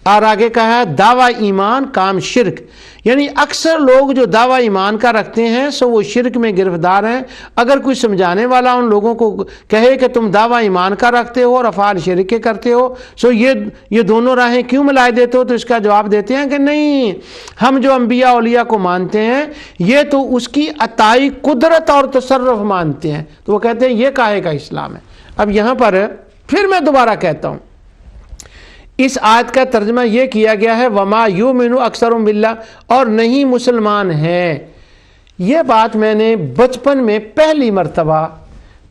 اور آگے کہا ہے دعویٰ ایمان کام شرک، یعنی اکثر لوگ جو دعویٰ ایمان کا رکھتے ہیں سو وہ شرک میں گرفتار ہیں۔ اگر کوئی سمجھانے والا ان لوگوں کو کہے کہ تم دعویٰ ایمان کا رکھتے ہو اور افعال شرک کے کرتے ہو، سو یہ دونوں راہیں کیوں ملائے دیتے ہو؟ تو اس کا جواب دیتے ہیں کہ نہیں، ہم جو انبیاء اولیاء کو مانتے ہیں یہ تو اس کی عطائی قدرت اور تصرف مانتے ہیں۔ تو وہ کہتے ہیں یہ کاہے کا اسلام ہے۔ اب یہاں پر پھر میں دوبارہ کہتا ہوں، اس آیت کا ترجمہ یہ کیا گیا ہے وما یؤمن اکثرهم باللہ، اور نہیں مسلمان ہیں۔ یہ بات میں نے بچپن میں پہلی مرتبہ،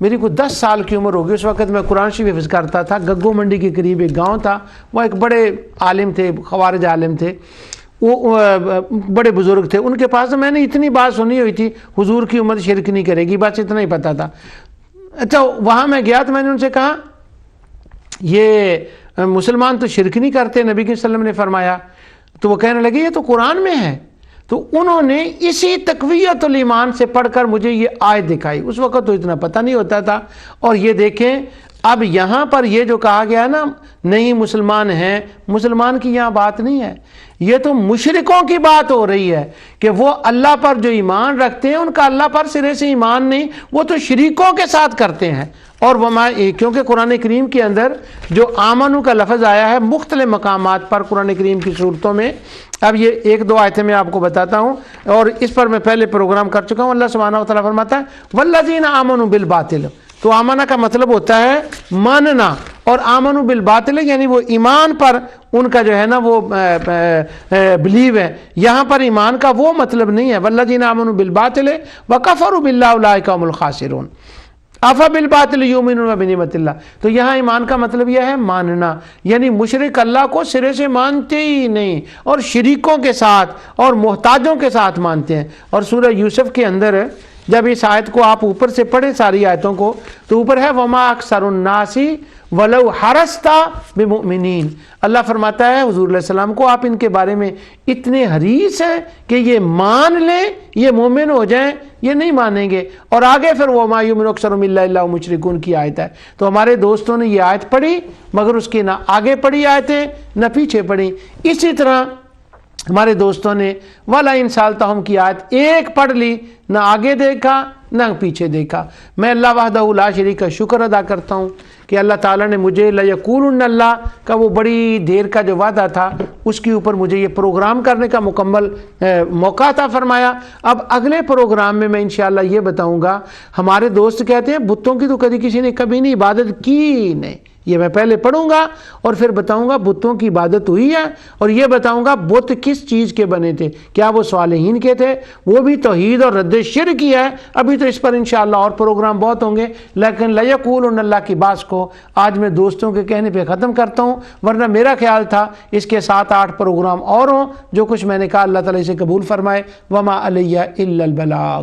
میری کوئی 10 سال کی عمر ہوگی، اس وقت میں قرآن شریف حفظ کرتا تھا۔ گگو منڈی کے قریب ایک گاؤں تھا، وہ ایک بڑے عالم تھے، خوارج عالم تھے، وہ بڑے بزرگ تھے۔ ان کے پاس میں نے اتنی بات سنی ہوئی تھی، حضور کی امت شرک نہیں کرے گی، بس اتنا ہی پتا تھا۔ اچھا وہاں میں گیا تو میں نے ان سے کہا یہ مسلمان تو شرک نہیں کرتے، نبی کے صلی اللہ علیہ وسلم نے فرمایا۔ تو وہ کہنے لگے یہ تو قرآن میں ہے۔ تو انہوں نے اسی تقویت الایمان سے پڑھ کر مجھے یہ آیت دکھائی۔ اس وقت تو اتنا پتہ نہیں ہوتا تھا۔ اور یہ دیکھیں اب یہاں پر یہ جو کہا گیا نا نہیں مسلمان ہیں، مسلمان کی یہاں بات نہیں ہے، یہ تو مشرکوں کی بات ہو رہی ہے کہ وہ اللہ پر جو ایمان رکھتے ہیں ان کا اللہ پر سرے سے ایمان نہیں، وہ تو شریکوں کے ساتھ کرتے ہیں۔ اور کیونکہ قرآن کریم کے اندر جو آمنو کا لفظ آیا ہے مختلف مقامات پر قرآن کریم کی صورتوں میں، اب یہ 1-2 آیتیں میں آپ کو بتاتا ہوں، اور اس پر میں پہلے پروگرام کر چکا ہوں۔ اللہ سبحانہ و تعالیٰ فرماتا ہے والذین آمنوا بالباطل، تو آمنا کا مطلب ہوتا ہے ماننا، اور آمنوا بالباطل یعنی وہ ایمان پر ان کا جو ہے نا وہ بلیو ہے۔ یہاں پر ایمان کا وہ مطلب نہیں ہے والذین آمنوا بالباطل وکفروا باللہ اولئک هم الخاسرون افا بالباطل یؤمنون بنعمت اللہ۔ تو یہاں ایمان کا مطلب یہ ہے ماننا، یعنی مشرک اللہ کو سرے سے مانتے ہی نہیں، اور شریکوں کے ساتھ اور محتاجوں کے ساتھ مانتے ہیں۔ اور سورہ یوسف کے اندر جب اس آیت کو آپ اوپر سے پڑھیں ساری آیتوں کو، تو اوپر ہے وما اکثر الناس ولو حرصت بمؤمنین۔ اللہ فرماتا ہے حضور علیہ السلام کو آپ ان کے بارے میں اتنے حریص ہیں کہ یہ مان لیں، یہ مومن ہو جائیں، یہ نہیں مانیں گے۔ اور آگے پھر وما یؤمن اکثرهم الا وهم مشرکون کی آیت ہے۔ تو ہمارے دوستوں نے یہ آیت پڑھی مگر اس کے نہ آگے پڑھی آیتیں نہ پیچھے پڑھی۔ اسی طرح ہمارے دوستوں نے والا ان سالتہم کی آیت ایک پڑھ لی، نہ آگے دیکھا نہ پیچھے دیکھا۔ میں اللہ وحدہ لا شریک کا شکر ادا کرتا ہوں کہ اللہ تعالیٰ نے مجھے لیقولن اللہ کا وہ بڑی دیر کا جو وعدہ تھا اس کے اوپر مجھے یہ پروگرام کرنے کا مکمل موقع عطا فرمایا۔ اب اگلے پروگرام میں انشاءاللہ یہ بتاؤں گا، ہمارے دوست کہتے ہیں بتوں کی تو کسی نے کبھی نہیں عبادت کی نہیں، یہ میں پہلے پڑھوں گا اور پھر بتاؤں گا بتوں کی عبادت ہوئی ہے، اور یہ بتاؤں گا بت کس چیز کے بنے تھے، کیا وہ صالحین کے تھے، وہ بھی توحید اور رد شرک کی ہے۔ ابھی تو اس پر انشاءاللہ اور پروگرام بہت ہوں گے، لیکن لیقولن اللہ کی بات کو آج میں دوستوں کے کہنے پہ ختم کرتا ہوں، ورنہ میرا خیال تھا اس کے 7-8 پروگرام اور ہوں۔ جو کچھ میں نے کہا اللہ تعالیٰ اسے قبول فرمائے۔ وما علیہ الا البلاغ۔